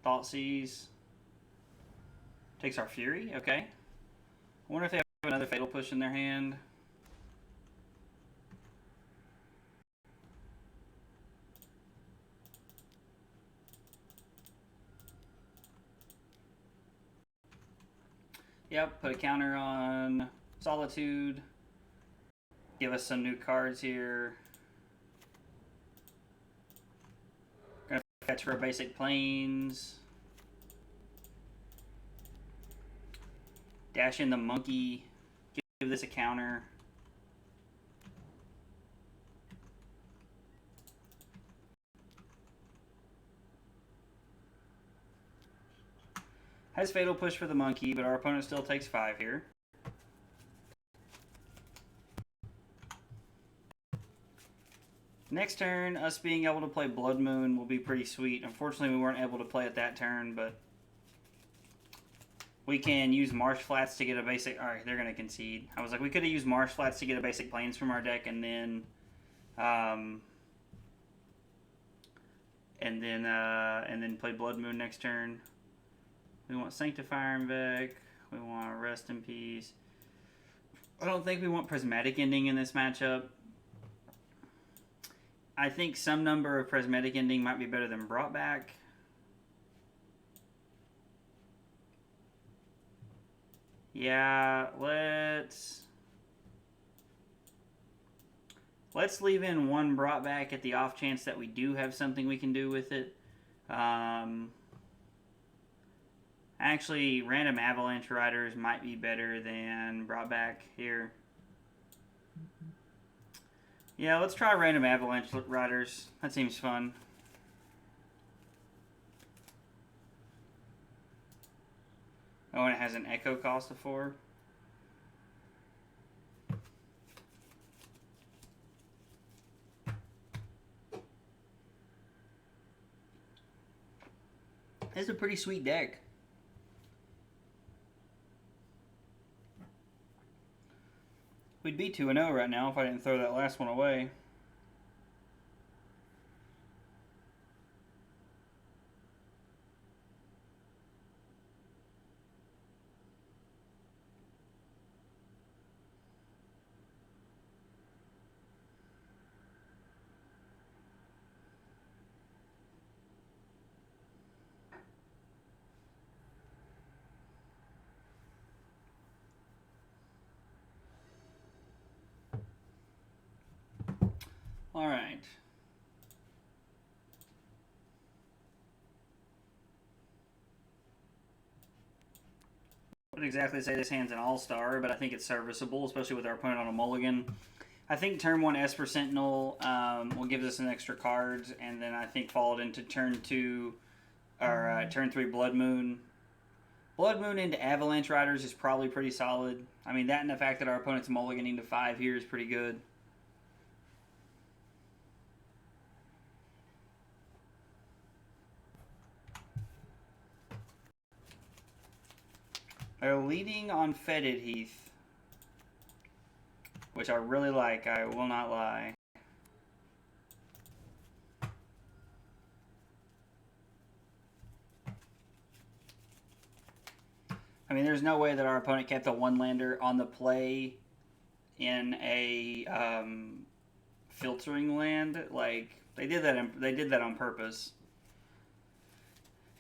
Thoughtseize. Takes our Fury, okay. I wonder if they have another Fatal Push in their hand. Yep, put a counter on Solitude. Give us some new cards here. Gonna fetch for basic planes. Dash in the monkey. Give this a counter. Has Fatal Push for the monkey, but our opponent still takes 5 here. Next turn, us being able to play Blood Moon will be pretty sweet. Unfortunately, we weren't able to play it that turn, but we can use Marsh Flats to get a basic... Alright, they're going to concede. I was like, we could have used Marsh Flats to get a basic plains from our deck, and then play Blood Moon next turn. We want Sanctifier en-Vec. We want Rest in Peace. I don't think we want Prismatic Ending in this matchup. I think some number of Prismatic Ending might be better than Brought Back. Yeah, let's leave in one Brought Back at the off chance that we do have something we can do with it. Actually, random Avalanche Riders might be better than Brought Back here. Yeah, let's try random Avalanche Riders. That seems fun. Oh, and it has an echo cost of 4. It's a pretty sweet deck. We'd be 2-0 right now if I didn't throw that last one away. All right. I wouldn't exactly say this hand's an all-star, but I think it's serviceable, especially with our opponent on a mulligan. I think turn 1 Esper Sentinel will give us an extra cards, and then I think followed into turn 2 or turn 3 Blood Moon. Blood Moon into Avalanche Riders is probably pretty solid. I mean, that and the fact that our opponent's mulliganing to 5 here is pretty good. They're leading on Fetid Heath, which I really like, I will not lie. I mean, there's no way that our opponent kept a 1-lander on the play in a filtering land. Like, they did that on purpose.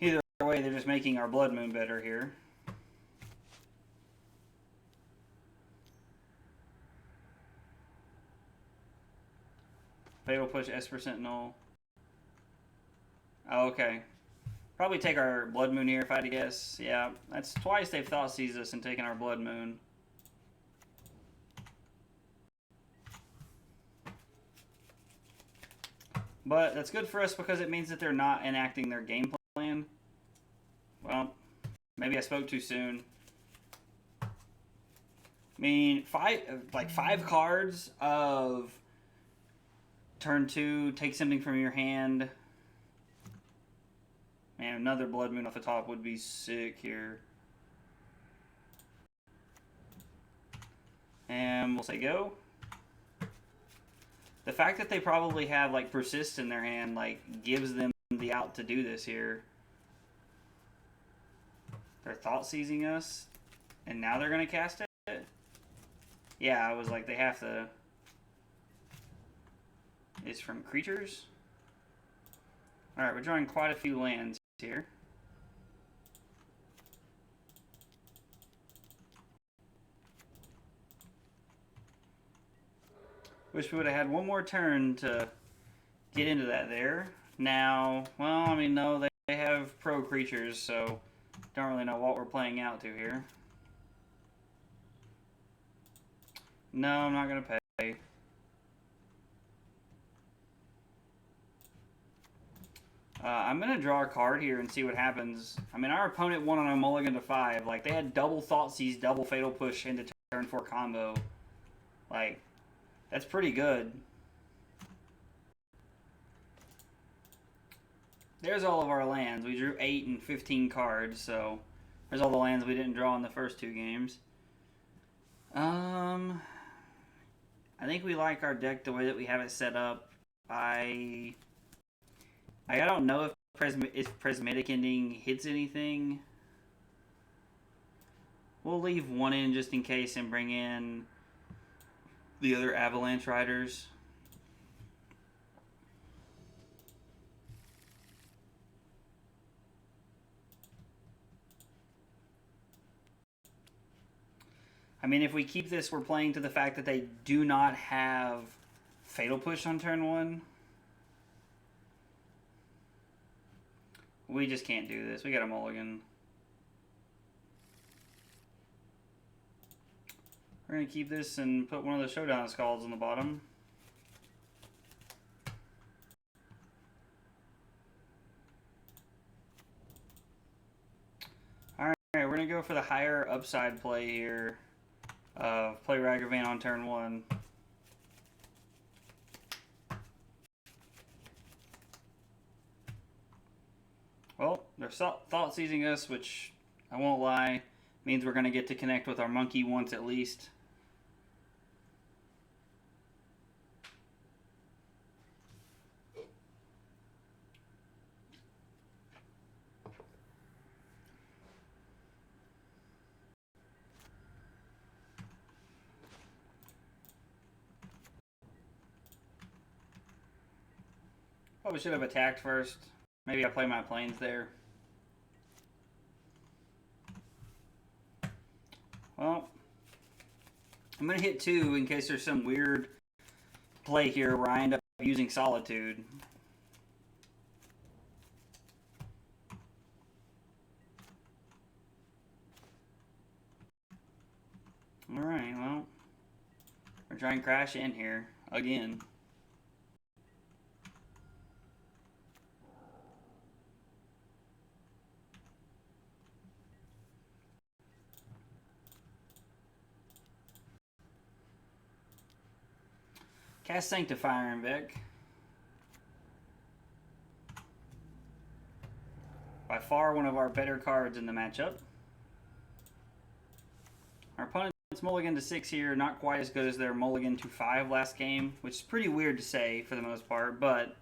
Either way, they're just making our Blood Moon better here. Fatal Push Esper Sentinel. Oh, okay. Probably take our Blood Moon here if I had to guess. Yeah, that's twice they've thought seized us and taken our Blood Moon. But that's good for us because it means that they're not enacting their game plan. Well, maybe I spoke too soon. I mean, five cards of turn 2, take something from your hand. Man, another Blood Moon off the top would be sick here. And we'll say go. The fact that they probably have like Persist in their hand like gives them the out to do this here. They're thought seizing us, and now they're gonna cast it. Yeah, I was like, they have to. It's from creatures. All right, we're drawing quite a few lands here. Wish we would have had one more turn to get into that there. Now, well, I mean, no, they have pro creatures, so don't really know what we're playing out to here. No, I'm not going to pay. I'm going to draw a card here and see what happens. I mean, our opponent won on a mulligan to 5. Like, they had double Thoughtseize, double Fatal Push into turn 4 combo. Like, that's pretty good. There's all of our lands. We drew 8 and 15 cards, so there's all the lands we didn't draw in the first 2 games. I think we like our deck the way that we have it set up. I don't know if Prismatic Ending hits anything. We'll leave one in just in case and bring in the other Avalanche Riders. I mean, if we keep this, we're playing to the fact that they do not have Fatal Push on turn 1. We just can't do this. We got a mulligan. We're going to keep this and put one of the Showdown Skalds on the bottom. Alright, we're going to go for the higher upside play here. Play Ragavan on turn 1. Well, they're thought seizing us, which I won't lie, means we're going to get to connect with our monkey once at least. Probably should have attacked first. Maybe I play my planes there. Well, I'm going to hit 2 in case there's some weird play here where I end up using Solitude. Alright, well, we're trying to crash in here again. Cast Sanctifier en-Vec. By far one of our better cards in the matchup. Our opponent's mulligan to 6 here, not quite as good as their mulligan to 5 last game, which is pretty weird to say for the most part, but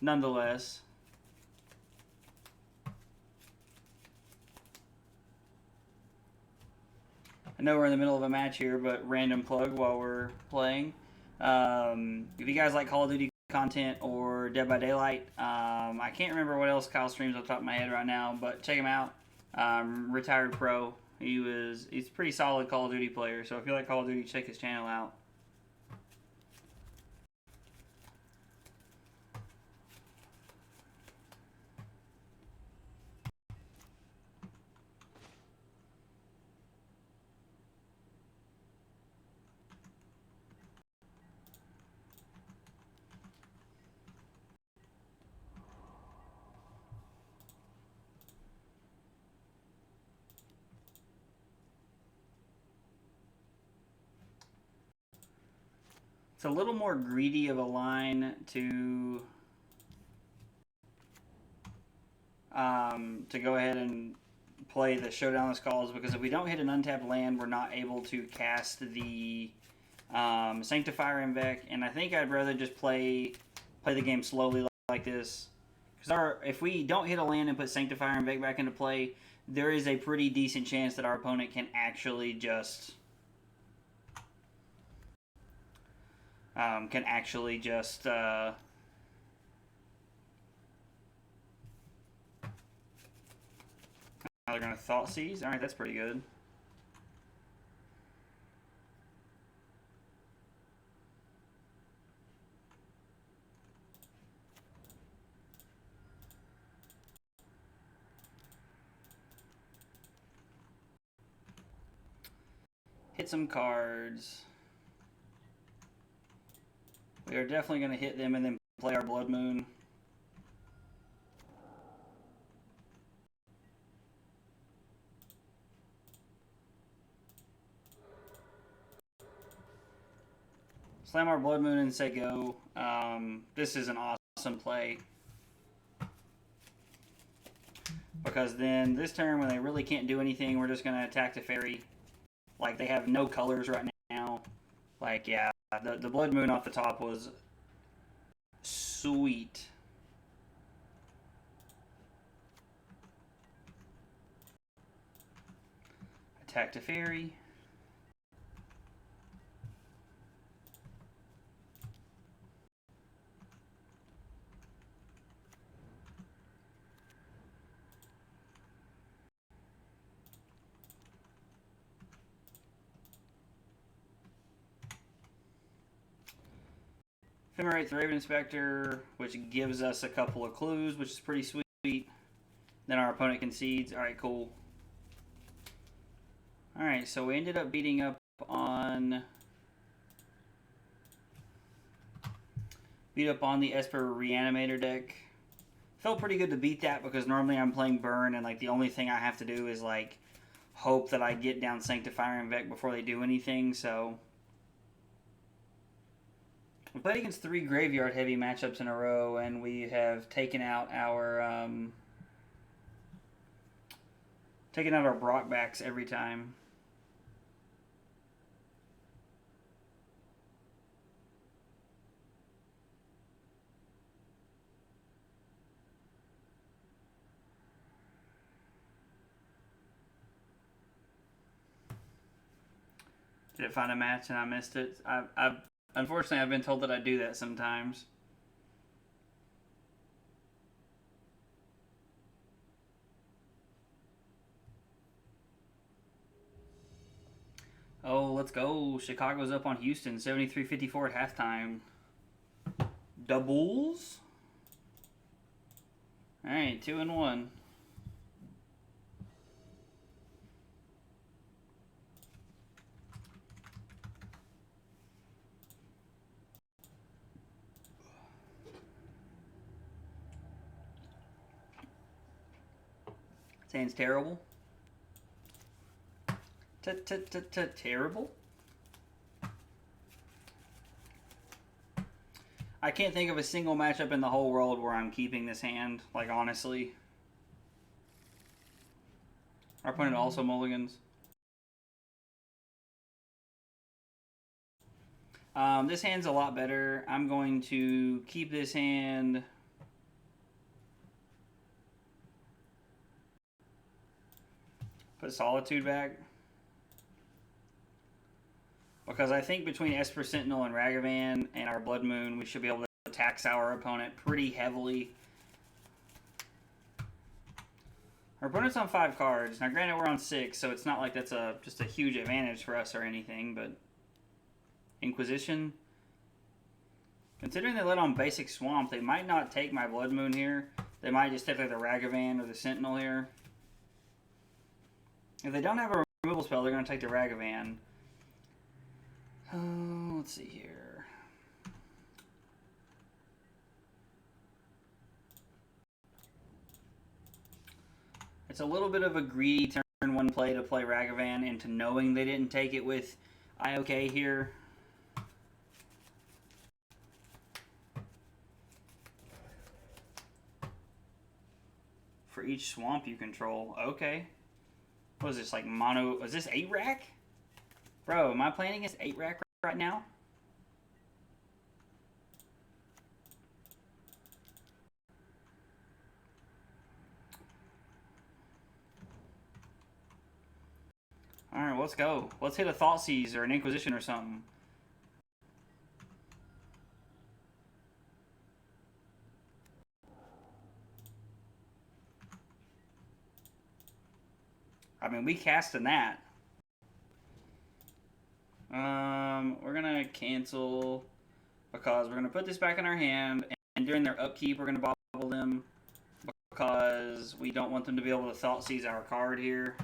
nonetheless. I know we're in the middle of a match here, but random plug while we're playing. If you guys like Call of Duty content or Dead by Daylight, I can't remember what else Kyle streams off the top of my head right now, but check him out. Retired pro. He's a pretty solid Call of Duty player, so if you like Call of Duty, check his channel out. It's a little more greedy of a line to go ahead and play the Showdown of Skalds, because if we don't hit an untapped land, we're not able to cast the Sanctifier en-Vec, and I think I'd rather just play the game slowly like this. Because if we don't hit a land and put Sanctifier en-Vec back into play, there is a pretty decent chance that our opponent can actually just now they're going to Thought Seize. Alright, that's pretty good. Hit some cards. We are definitely going to hit them and then play our Blood Moon. Slam our Blood Moon and say go. This is an awesome play. Because then this turn, when they really can't do anything, we're just going to attack the fairy. Like, they have no colors right now. Like, yeah, the Blood Moon off the top was sweet. I Attack to Fairy. Ephemerate, Thraben Inspector, which gives us a couple of clues, which is pretty sweet. Then our opponent concedes. Alright, cool. Alright, so we ended up beating up on... Beat up on the Esper Reanimator deck. Felt pretty good to beat that because normally I'm playing Burn and like the only thing I have to do is like hope that I get down Sanctifier and en-Vec before they do anything, so... We played against 3 graveyard heavy matchups in a row, and we have taken out our Brockbacks every time. Did it find a match and I missed it? Unfortunately, I've been told that I do that sometimes. Oh, let's go. Chicago's up on Houston, 73-54 at halftime. Doubles? Alright, 2-1. Saying's terrible. Terrible? I can't think of a single matchup in the whole world where I'm keeping this hand, like honestly. Our opponent also mulligans. This hand's a lot better. I'm going to keep this hand. Put Solitude back. Because I think between Esper Sentinel and Ragavan and our Blood Moon, we should be able to tax our opponent pretty heavily. Our opponent's on 5 cards. Now granted we're on 6, so it's not like that's just a huge advantage for us or anything, but... Inquisition. Considering they let on basic Swamp, they might not take my Blood Moon here. They might just take like the Ragavan or the Sentinel here. If they don't have a removal spell, they're going to take the Ragavan. Let's see here. It's a little bit of a greedy turn 1 play to play Ragavan into knowing they didn't take it with IOK here. For each swamp you control. Okay. What is this, like mono? Is this 8-rack? Bro, am I playing against 8-rack right now? Alright, let's go. Let's hit a Thoughtseize or an Inquisition or something. I mean, we casting that. We're gonna cancel because we're gonna put this back in our hand, and during their upkeep, we're gonna bobble them because we don't want them to be able to Thoughtseize our card here.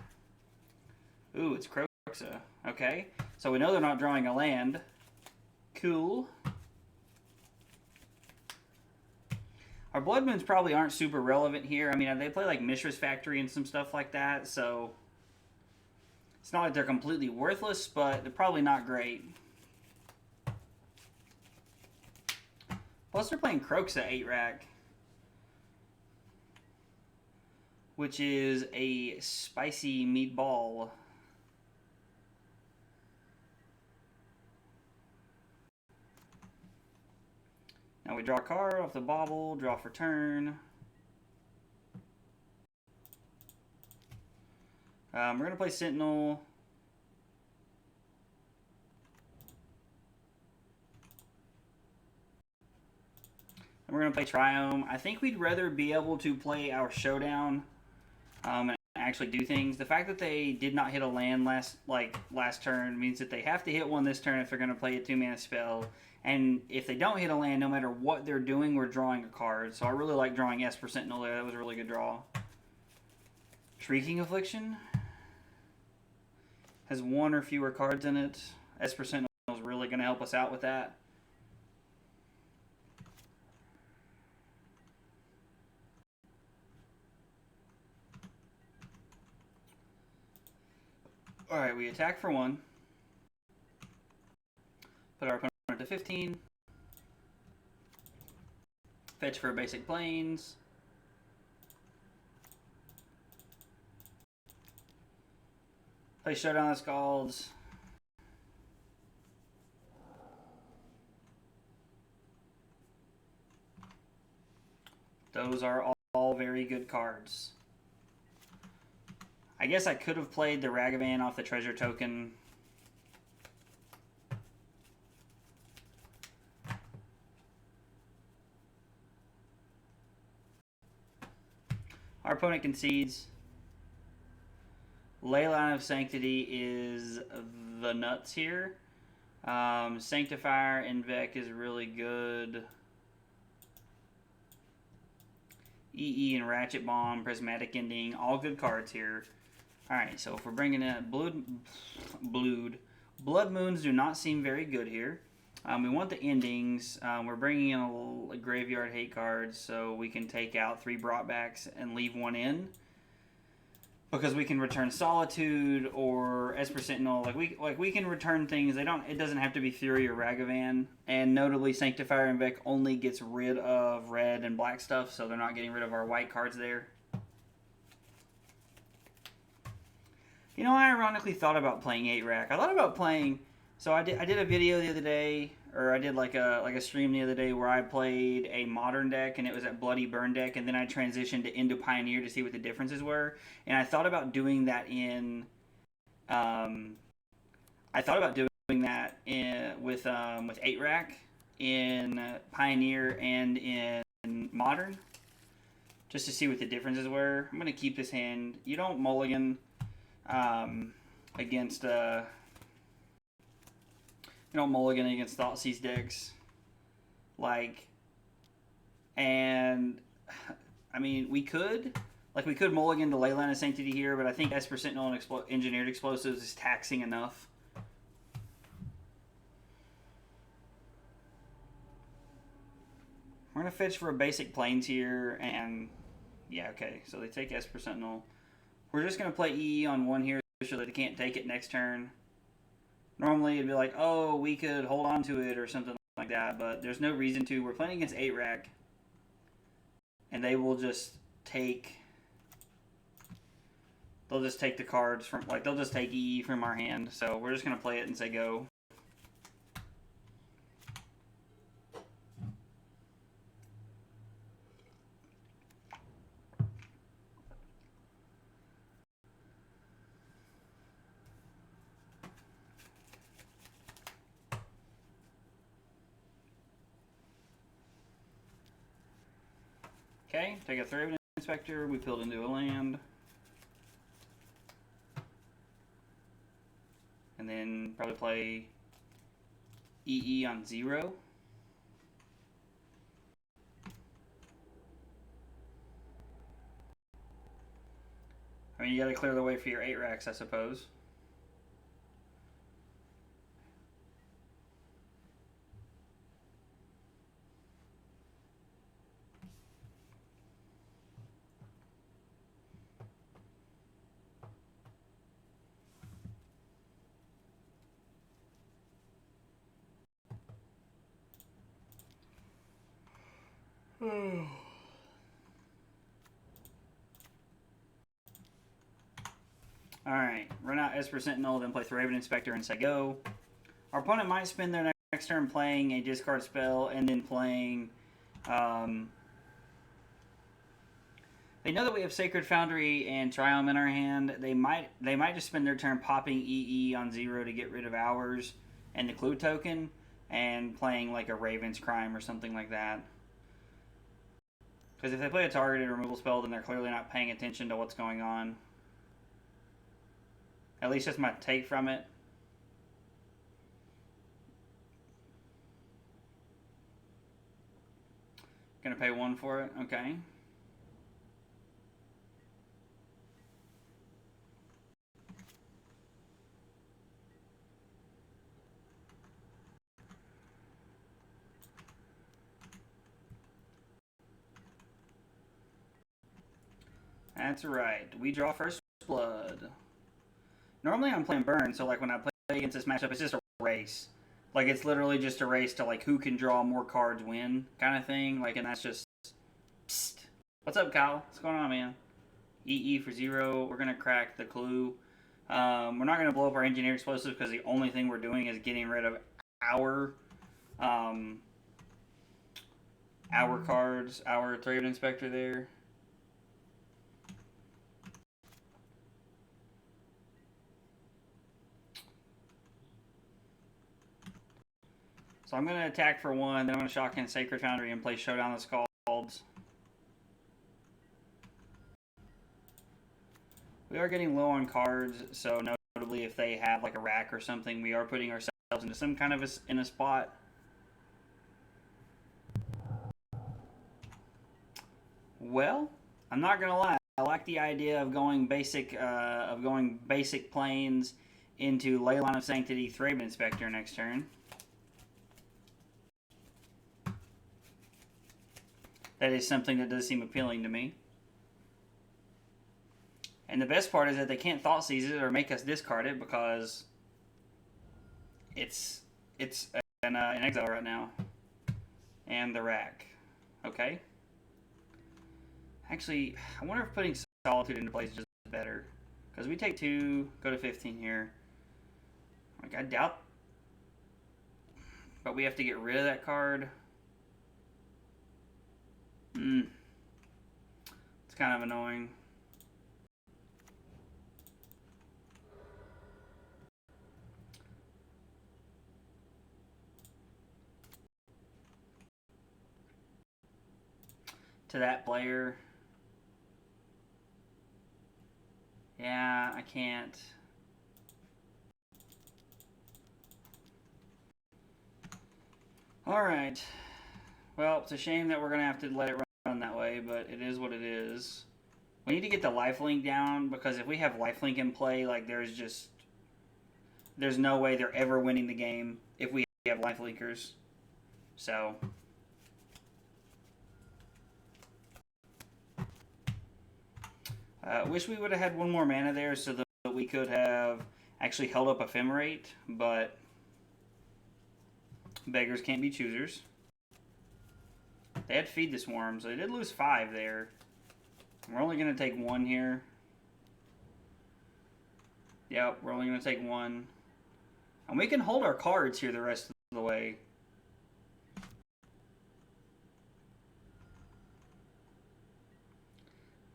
Ooh, it's Kroxa. Okay, so we know they're not drawing a land. Cool. Our Blood Moons probably aren't super relevant here. I mean, they play like Mishra's Factory and some stuff like that, so it's not like they're completely worthless, but they're probably not great. Plus, they're playing Kroxa 8-rack, which is a spicy meatball. Now we draw a card off the bobble, draw for turn. We're going to play Sentinel. And we're going to play Triome. I think we'd rather be able to play our Showdown and actually do things. The fact that they did not hit a land last turn means that they have to hit one this turn if they're going to play a 2-mana spell. And if they don't hit a land, no matter what they're doing, we're drawing a card. So I really like drawing Esper Sentinel there. That was a really good draw. Shrieking Affliction has 1 or fewer cards in it. Esper Sentinel is really going to help us out with that. Alright, we attack for 1. Put our opponent to 15. Fetch for basic plains. Play Showdown the Skalds. Those are all very good cards. I guess I could have played the Ragavan off the treasure token. Our opponent concedes. Leyline of Sanctity is the nuts here. Sanctifier, en-Vec is really good. EE and Ratchet Bomb, Prismatic Ending, all good cards here. Alright, so if we're bringing in Blood Moons do not seem very good here. We want the endings. We're bringing in a graveyard hate cards so we can take out 3 brought-backs and leave 1 in. Because we can return Solitude or Esper Sentinel. We can return things. It doesn't have to be Fury or Ragavan. And notably, Sanctifier and en-Vec only gets rid of red and black stuff, so they're not getting rid of our white cards there. You know, I ironically thought about playing 8-Rack. I thought about playing. So I did a video the other day, or I did like a stream the other day where I played a modern deck, and it was a Bloody Burn deck, and then I transitioned into Pioneer to see what the differences were. And I thought about doing that with 8-Rack in Pioneer and in Modern, just to see what the differences were. I'm gonna keep this hand. You don't mulligan against Thoughtseize decks, and I mean we could mulligan to Leyline of Sanctity here, but I think Esper Sentinel and Engineered Explosives is taxing enough. We're gonna fetch for a basic plains here, and yeah, okay. So they take Esper Sentinel. We're just gonna play EE on 1 here so that they can't take it next turn. Normally it'd be like, oh, we could hold on to it or something like that, but there's no reason to. We're playing against 8-Rack, and they will just take. They'll just take the cards from, they'll just take EE from our hand. So we're just gonna play it and say go. Okay, take a Thraben Inspector. We peeled into a land. And then probably play EE on 0. I mean, you gotta clear the way for your 8-Racks, I suppose. Alright, run out Esper Sentinel, then play Thraben Inspector and say go. Our opponent might spend their next turn playing a discard spell and then playing... they know that we have Sacred Foundry and Triome in our hand. They might just spend their turn popping EE on 0 to get rid of ours and the clue token, and playing like a Raven's Crime or something like that. Because if they play a targeted removal spell, then they're clearly not paying attention to what's going on. At least that's my take from it. Gonna pay 1 for it? Okay. That's right. We draw first blood. Normally I'm playing burn, so like when I play against this matchup, it's just a race. Like it's literally just a race to like who can draw more cards win kind of thing. Like, and that's just psst. What's up, Kyle? What's going on, man? EE for 0. We're gonna crack the clue. We're not gonna blow up our engineer explosives because the only thing we're doing is getting rid of our cards, our Thraben Inspector there. So I'm going to attack for 1, then I'm going to shock in Sacred Foundry and play Showdown the Skalds. We are getting low on cards, so notably if they have like a rack or something, we are putting ourselves into some kind of in a spot. Well, I'm not going to lie. I like the idea of going basic planes into Leyline of Sanctity Thraben Inspector next turn. That is something that does seem appealing to me. And the best part is that they can't thought seize it or make us discard it because it's in exile right now. And the rack. Okay. Actually, I wonder if putting Solitude into place is just better. Because we take 2, go to 15 here. Like, I doubt. But we have to get rid of that card. It's kind of annoying. To that player. Yeah, I can't. Alright. Well, it's a shame that we're going to have to let it run that way, but it is what it is. We need to get the lifelink down, because if we have lifelink in play, like there's no way they're ever winning the game if we have lifelinkers. So wish we would have had 1 more mana there so that we could have actually held up Ephemerate, but beggars can't be choosers. They had Feed the Swarm, so they did lose 5 there. We're only going to take 1 here. Yep, we're only going to take 1. And we can hold our cards here the rest of the way.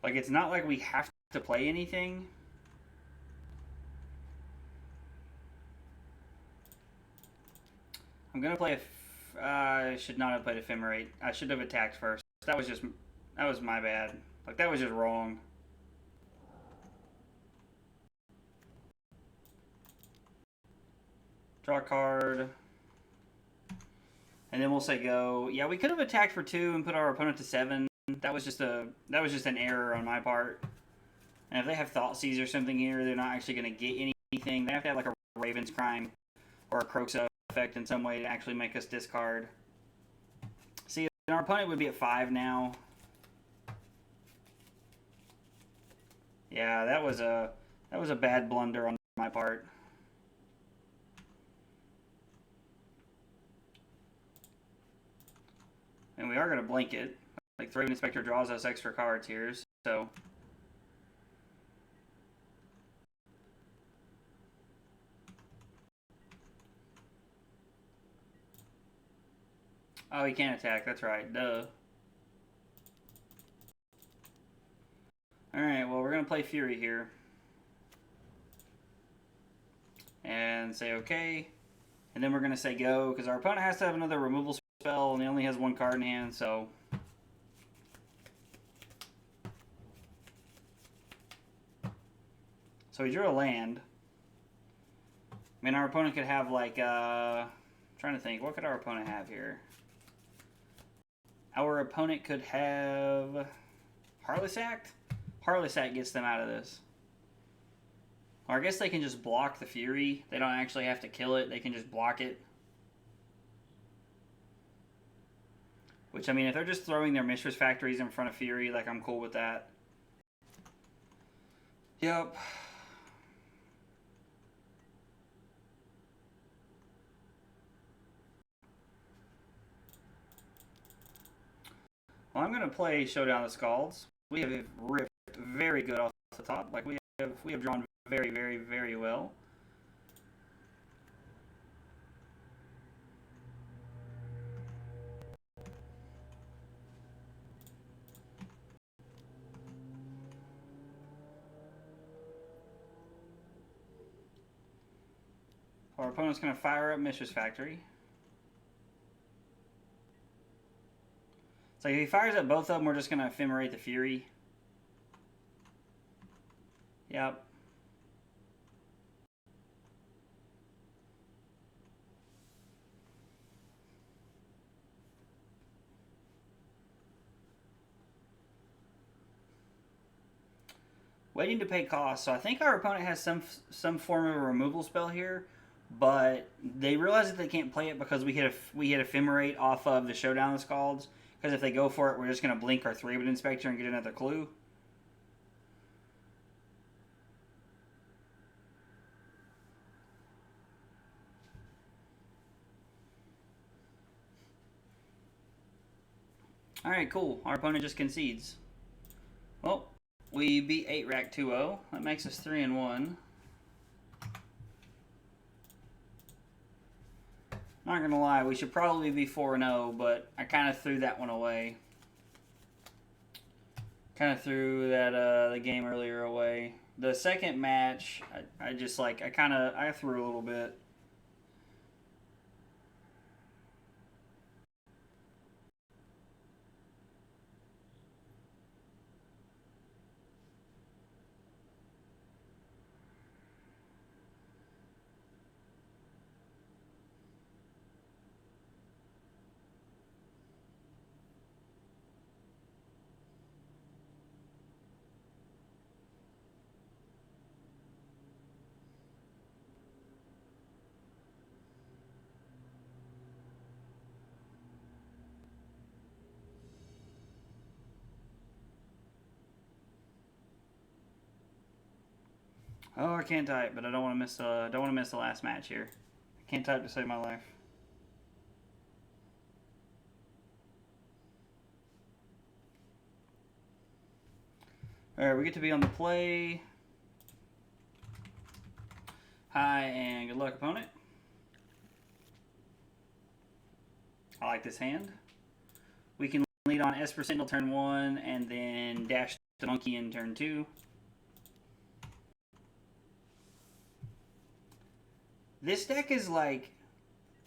Like, it's not like we have to play anything. I'm going to play I should not have played Ephemerate. I should have attacked first. That was my bad. Like, that was just wrong. Draw a card. And then we'll say go. Yeah, we could have attacked for 2 and put our opponent to 7. That was just an error on my part. And if they have Thoughtseize or something here, they're not actually going to get anything. They have to have like a Raven's Crime or a Croxa effect in some way to actually make us discard. See, our opponent would be at 5 now. Yeah, that was a bad blunder on my part. And we are going to blink it. Like, Thraben Inspector draws us extra cards here, so. Oh, he can't attack. That's right. Duh. Alright, well, we're going to play Fury here. And say okay. And then we're going to say go, because our opponent has to have another removal spell, and he only has 1 card in hand, so. So we drew a land. I mean, our opponent could have like, trying to think, what could our opponent have here? Our opponent could have Harlisact? Harlisact gets them out of this. Or I guess they can just block the Fury. They don't actually have to kill it. They can just block it. Which, I mean, if they're just throwing their Mistress Factories in front of Fury, like, I'm cool with that. Yep. Well, I'm going to play Showdown the Skalds. We have ripped very good off the top. Like, we have drawn very, very, very well. Our opponent's going to fire up Mistress Factory. So if he fires up both of them, we're just going to Ephemerate the Fury. Yep. Waiting to pay cost. So I think our opponent has some form of a removal spell here, but they realize that they can't play it because we hit Ephemerate off of the Showdown of the Skalds. Because if they go for it, we're just going to blink our Thraben Inspector and get another clue. Alright, cool. Our opponent just concedes. Well, we beat 8 rack 2-0. That makes us 3-1. Not gonna lie, we should probably be 4-0, but I kind of threw that one away. Kind of threw that the game earlier away. The second match, I just like I threw a little bit. Oh, I can't type, but I don't want to miss the last match here. I can't type to save my life. All right, we get to be on the play. Hi and good luck, opponent. I like this hand. We can lead on Esper Sentinel turn 1 and then dash the Monkey in turn 2. This deck is like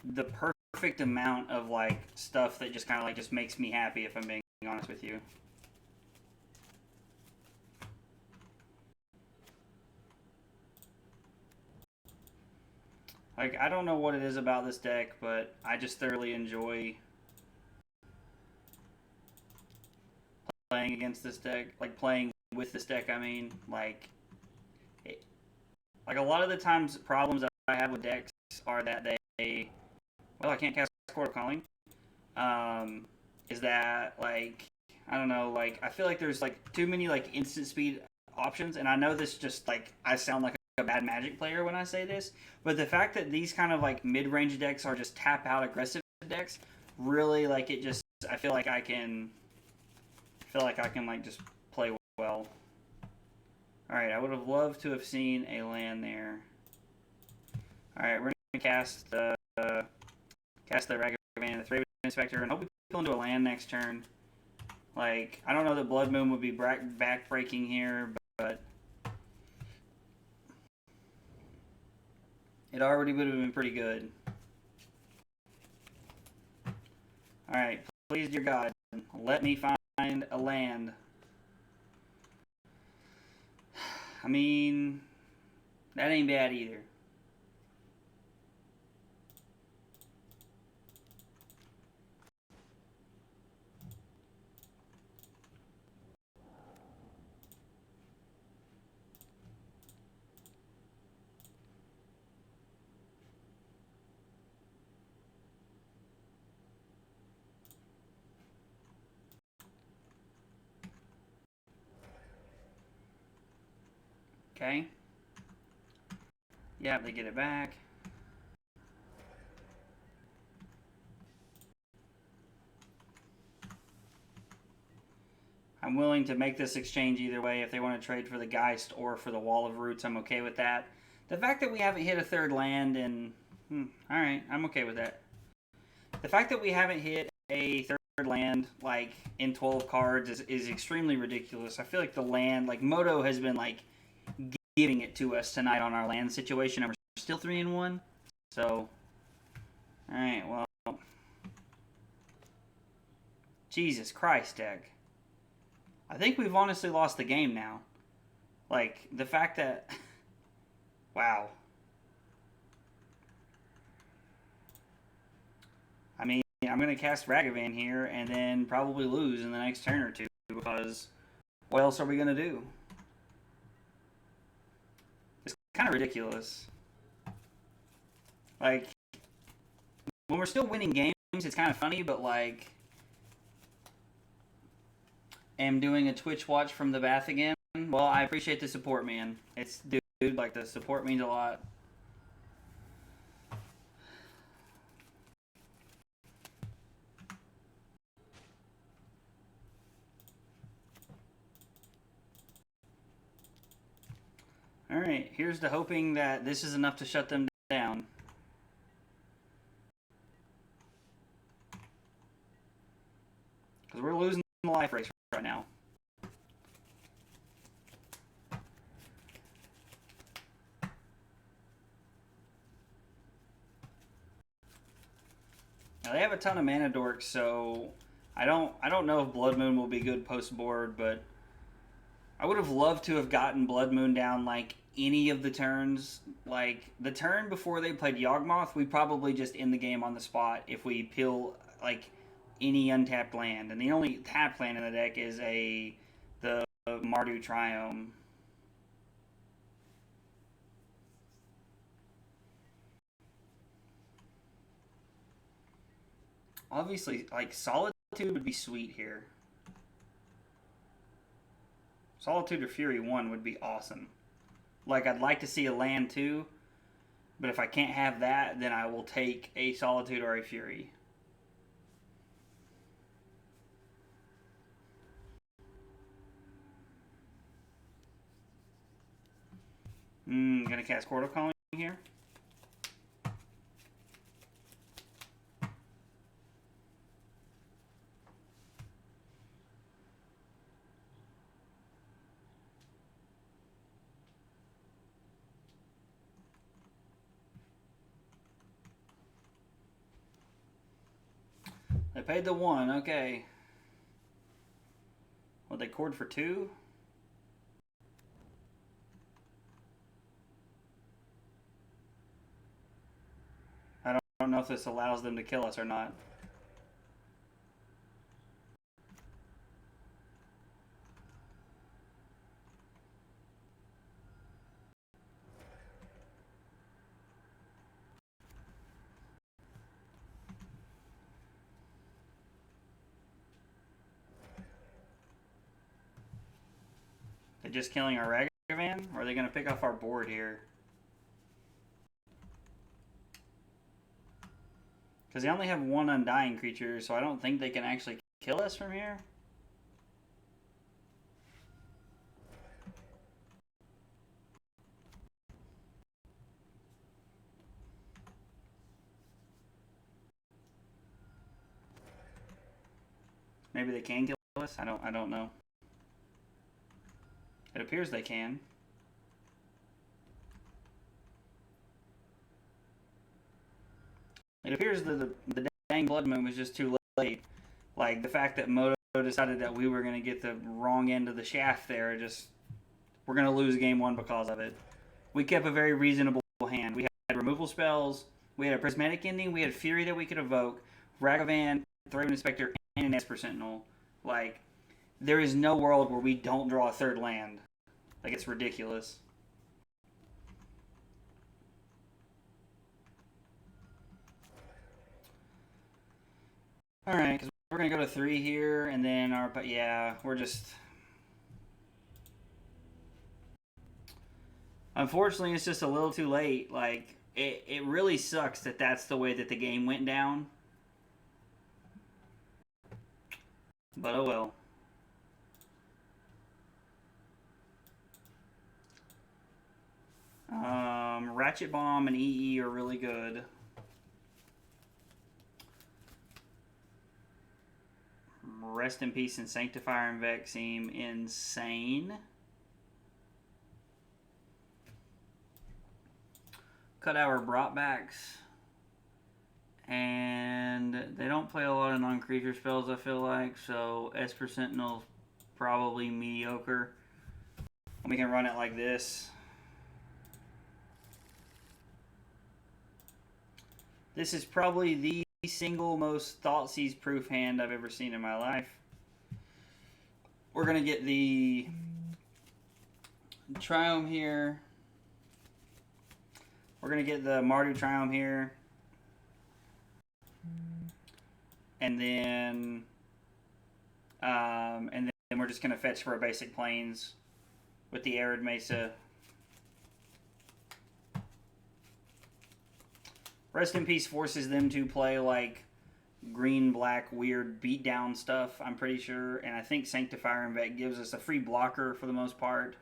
the perfect amount of like stuff that just kind of like just makes me happy, if I'm being honest with you. Like, I don't know what it is about this deck, but I just thoroughly enjoy playing against this deck. Like, playing with this deck, I mean. Like a lot of the times, problems that I have with decks are that they... Well, I can't cast Court of Calling. Is that, like... I don't know, like, I feel like there's, like, too many, like, instant speed options, and I know this just, like, I sound like a bad Magic player when I say this, but the fact that these kind of, like, mid-range decks are just tap-out aggressive decks, really, like, it just... I feel like I can, like, just play well. Alright, I would have loved to have seen a land there. Alright, we're going to cast the Ragavan and the Thraben Inspector, and hope we pull into a land next turn. Like, I don't know that Blood Moon would be back-breaking here, but it already would have been pretty good. Alright, please, dear God, let me find a land. I mean, That ain't bad either. Okay. Yeah, they get it back. I'm willing to make this exchange either way. If they want to trade for the Geist or for the Wall of Roots, I'm okay with that. The fact that we haven't hit a third land and... alright, I'm okay with that. The fact that we haven't hit a third land, like, in 12 cards is extremely ridiculous. I feel like the land... Like, Moto has been, like, giving it to us tonight on our land situation, and we're still 3-1. So... Alright, well... Jesus Christ, deck. I think we've honestly lost the game now. Like, the fact that... Wow. I mean, I'm going to cast Ragavan here and then probably lose in the next turn or two because what else are we going to do? It's kind of ridiculous. Like, when we're still winning games, it's kind of funny, but like... Am doing a Twitch watch from the bath again. Well, I appreciate the support, man. It's, dude, like, the support means a lot. Alright, here's to hoping that this is enough to shut them down. Because we're losing the life race right now. Now they have a ton of mana dorks, so I don't know if Blood Moon will be good post board, but I would have loved to have gotten Blood Moon down like any of the turns. Like the turn before they played Yawgmoth, we probably just end the game on the spot if we peel like any untapped land, and the only tapped land in the deck is the Mardu Triome. Obviously, like Solitude would be sweet here. Solitude or Fury 1 would be awesome. Like, I'd like to see a land too, but if I can't have that, then I will take a Solitude or a Fury. Gonna cast Portal Calling here. They paid the 1, okay. Well, they cord for 2? I don't know if this allows them to kill us or not. They're just killing our Ragavan? Or are they going to pick off our board here? Because they only have 1 Undying creature, so I don't think they can actually kill us from here. Maybe they can kill us? I don't know. It appears they can. It appears that the dang Blood Moon was just too late. Like, the fact that Moto decided that we were going to get the wrong end of the shaft there, we're going to lose game 1 because of it. we kept a very reasonable hand. We had removal spells, we had a Prismatic Ending, we had Fury that we could evoke, Ragavan, Thraben Inspector, and an Esper Sentinel. Like, there is no world where we don't draw a third land. Like, it's ridiculous. Alright, because we're going to go to 3 here, and then our... But yeah, we're just... Unfortunately, it's just a little too late. Like, it really sucks that that's the way that the game went down. But oh well. Ratchet Bomb and EE are really good. Rest in Peace and Sanctifier and en-Vec seem insane. Cut our brought-backs. And they don't play a lot of non-creature spells, I feel like. So Esper Sentinel's probably mediocre. We can run it like this. This is probably the single most Thoughtseize proof hand I've ever seen in my life. We're going to get the Triome here. We're going to get the Mardu Triome here. And then we're just going to fetch for our basic planes with the Arid Mesa. Rest in Peace forces them to play like green-black weird beatdown stuff, I'm pretty sure. And I think Sanctifier and en-Vec gives us a free blocker for the most part.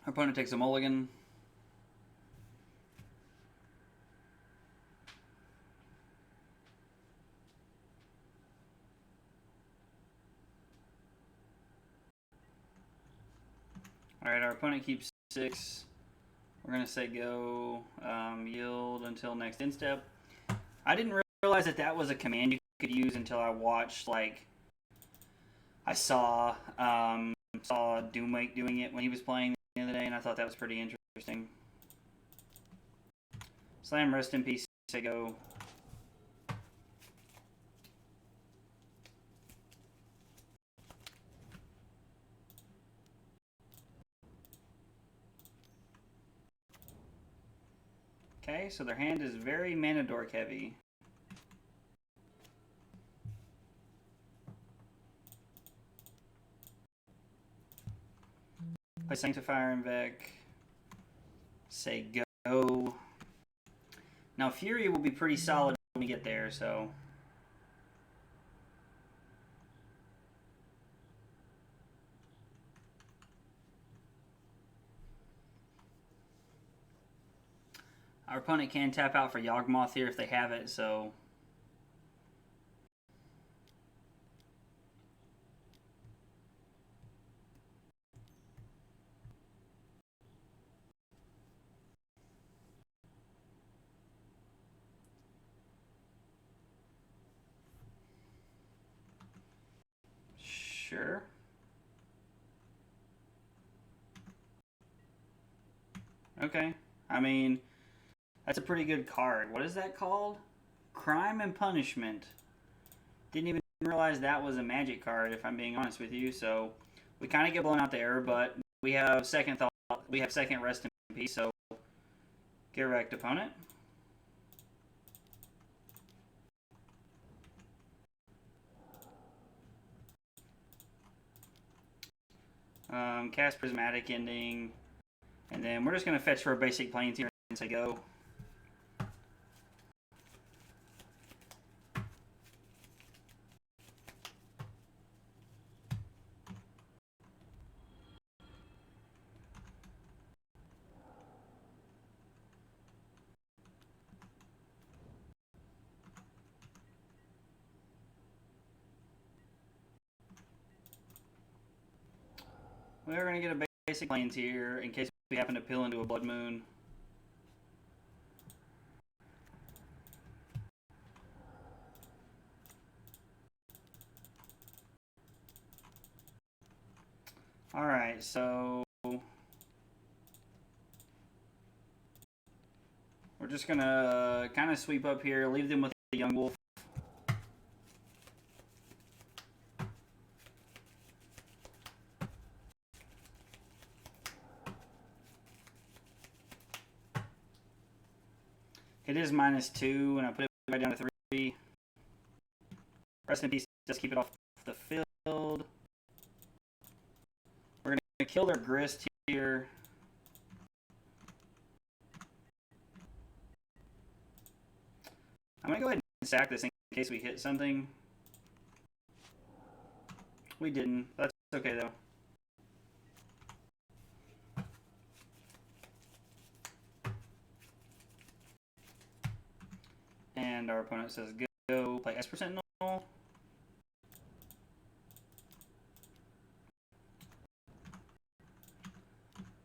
Our opponent takes a mulligan. Alright, our opponent keeps 6. We're going to say go, yield until next end step. I didn't realize that that was a command you could use until I watched, like, I saw Doomwake doing it when he was playing the other day, and I thought that was pretty interesting. Slam, Rest in Peace, say go. Okay, so their hand is very mana dork heavy. Play Sanctifier and en-Vec. Say go. Now Fury will be pretty solid when we get there, so. Our opponent can tap out for Yawgmoth here if they have it, so. Sure. Okay. I mean, that's a pretty good card. What is that called? Crime and Punishment. Didn't even realize that was a magic card, if I'm being honest with you. So we kind of get blown out there, but we have second thought. We have second Rest in Peace. So get wrecked, opponent. Cast Prismatic Ending, and then we're just going to fetch for a basic planes here and say go. We're going to get a basic plains here in case we happen to peel into a Blood Moon. Alright, so we're just going to kind of sweep up here, leave them with the Yawgmoth. It is -2, and I put it right down to 3. Rest in peace, just keep it off the field. We're going to kill their Grist here. I'm going to go ahead and sack this in case we hit something. We didn't. That's okay, though. And our opponent says go play Esper Sentinel.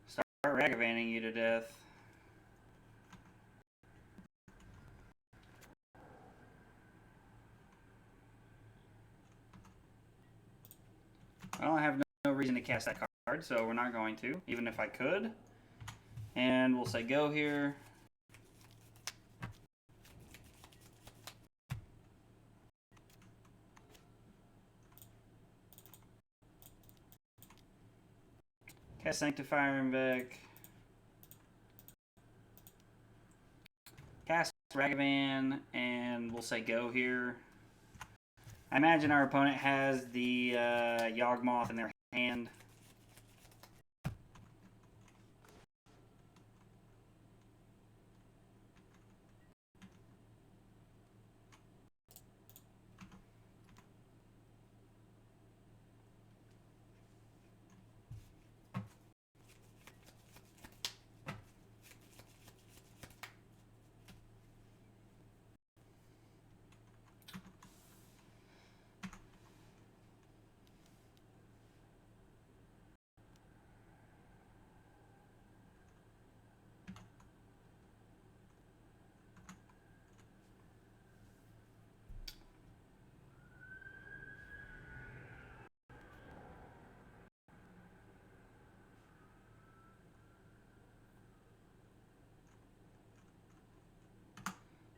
Start Ragavaning you to death. Well, I have no reason to cast that card, so we're not going to, even if I could. And we'll say go here. Cast Sanctifier en-Vec. Cast Ragavan, and we'll say go here. I imagine our opponent has the Yawgmoth in their hand.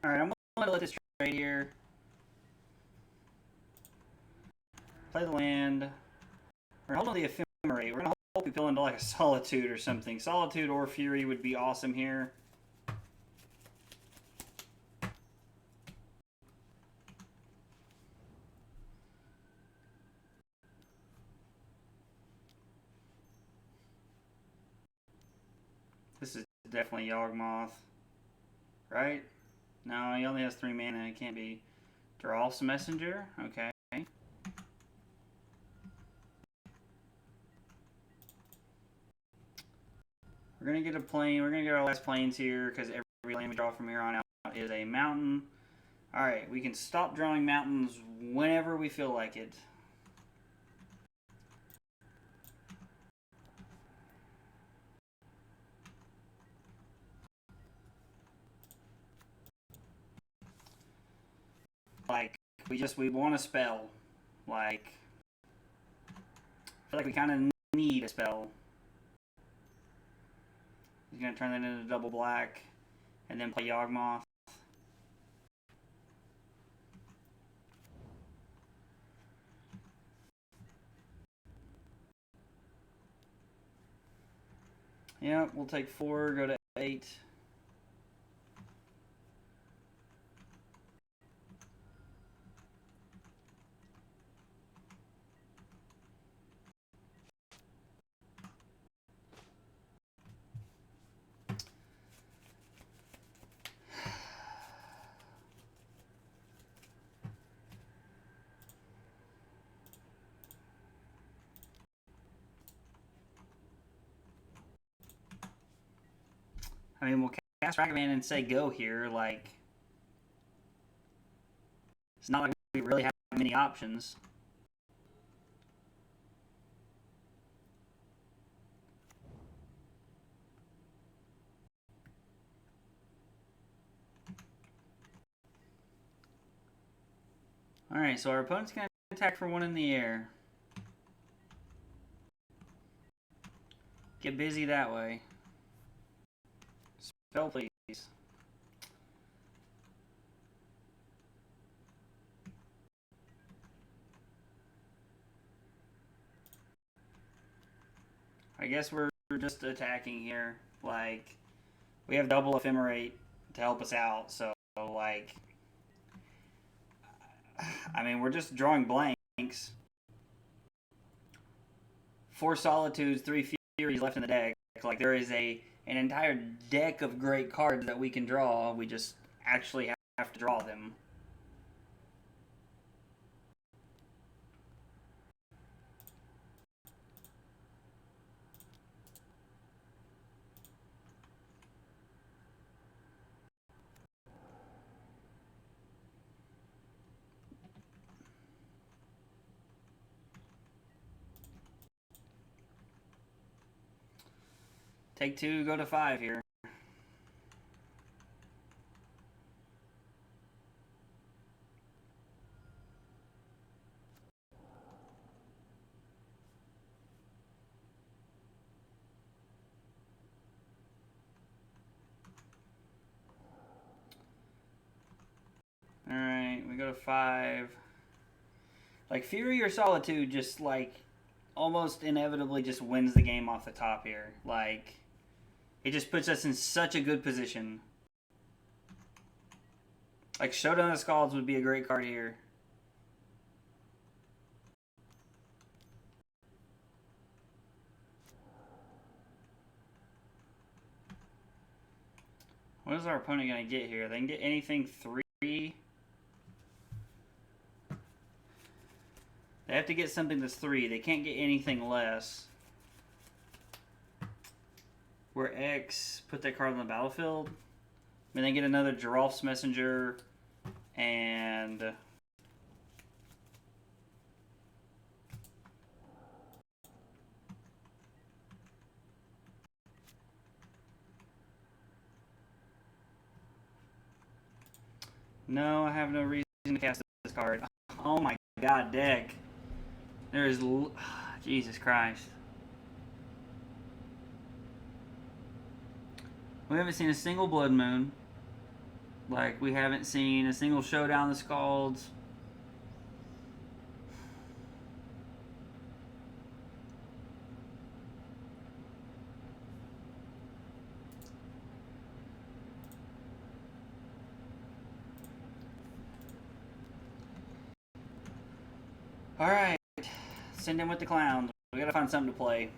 Alright, I'm going to let this trade here. Play the land. We're going to hold on the Ephemerate. We're going to hope we peel into like a Solitude or something. Solitude or Fury would be awesome here. This is definitely Yawgmoth, right? No, he only has 3 mana. It can't be. Draughts Messenger. Okay. We're gonna get a plane. We're gonna get our last plains here because every land we draw from here on out is a mountain. All right, we can stop drawing mountains whenever we feel like it. Like, we want a spell. Like, I feel like we kind of need a spell. He's going to turn that into double black and then play Yawgmoth. Yeah, we'll take 4, go to 8. I mean, we'll cast Ragavan and say go here. Like, it's not like we really have many options. Alright, so our opponent's going to attack for 1 in the air. Get busy that way. Spell, please. I guess we're just attacking here. Like, we have double Ephemerate to help us out, so, like, I mean, we're just drawing blanks. 4 Solitudes, 3 Furies left in the deck. Like, there is an entire deck of great cards that we can draw. We just actually have to draw them. Take 2, go to 5 here. Alright, we go to 5. Like, Fury or Solitude just, like, almost inevitably just wins the game off the top here. Like, it just puts us in such a good position. Like, Showdown of Skalds would be a great card here. What is our opponent going to get here? They can get anything 3. They have to get something that's 3. They can't get anything less. Where X, put that card on the battlefield. Then they get another Giraffe's Messenger and no, I have no reason to cast this card. Oh my god, deck. There is Jesus Christ. We haven't seen a single Blood Moon. Like, we haven't seen a single Showdown of the Skalds. Alright. Send him with the clowns. We gotta find something to play.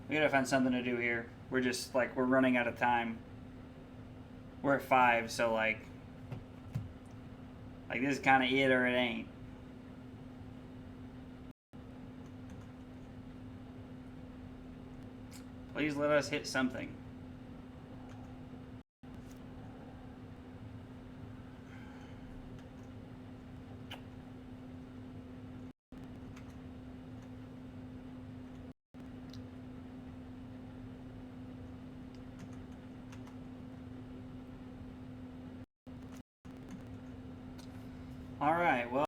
We gotta find something to do here. We're just, like, we're running out of time. We're at 5, so, like this is kind of it or it ain't. Please let us hit something. Alright, well,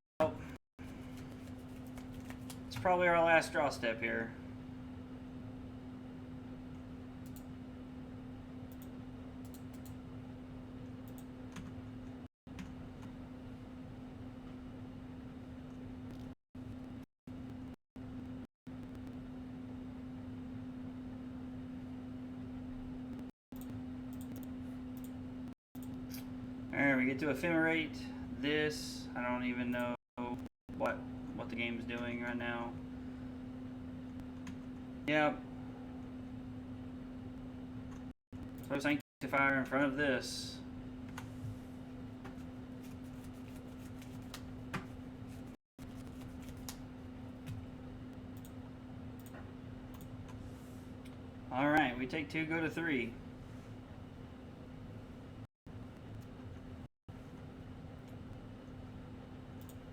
it's probably our last draw step here. Alright, we get to Ephemerate this. I don't even know what the game's doing right now. Yep. Throw Sanctifier in front of this. Alright, we take 2, go to 3.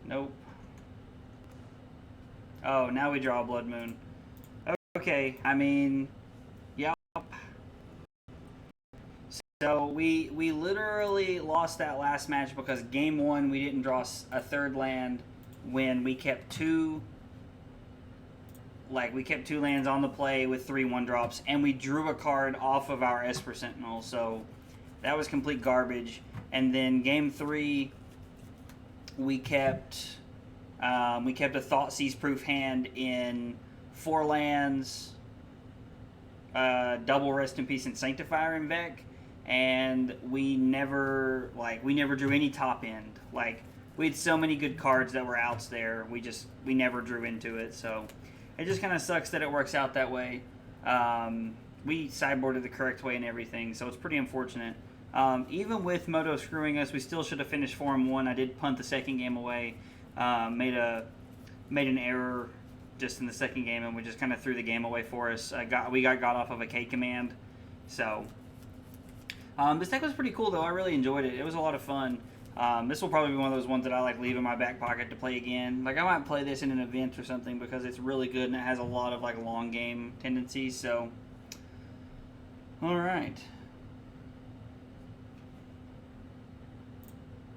Nope. Oh, now we draw a Blood Moon. Okay, I mean, yep. So we literally lost that last match because game 1 we didn't draw a third land when we kept two lands on the play with 3 1-drops, and we drew a card off of our Esper Sentinel. So that was complete garbage. And then game 3 we kept a Thoughtseize proof hand in 4 lands, double Rest in Peace and Sanctifier en-Vec, and we never drew any top end. Like, we had so many good cards that were outs there, we never drew into it. So it just kind of sucks that it works out that way. We sideboarded the correct way and everything, so it's pretty unfortunate. Even with Moto screwing us, we still should have finished 4-1. I did punt the second game away, made an error just in the second game, and we just kind of threw the game away for us. We got off of a K command. So this deck was pretty cool, though. I really enjoyed it. It was a lot of fun. This will probably be one of those ones that I leave in my back pocket to play again. I might play this in an event or something because it's really good and it has a lot of long game tendencies. So, all right.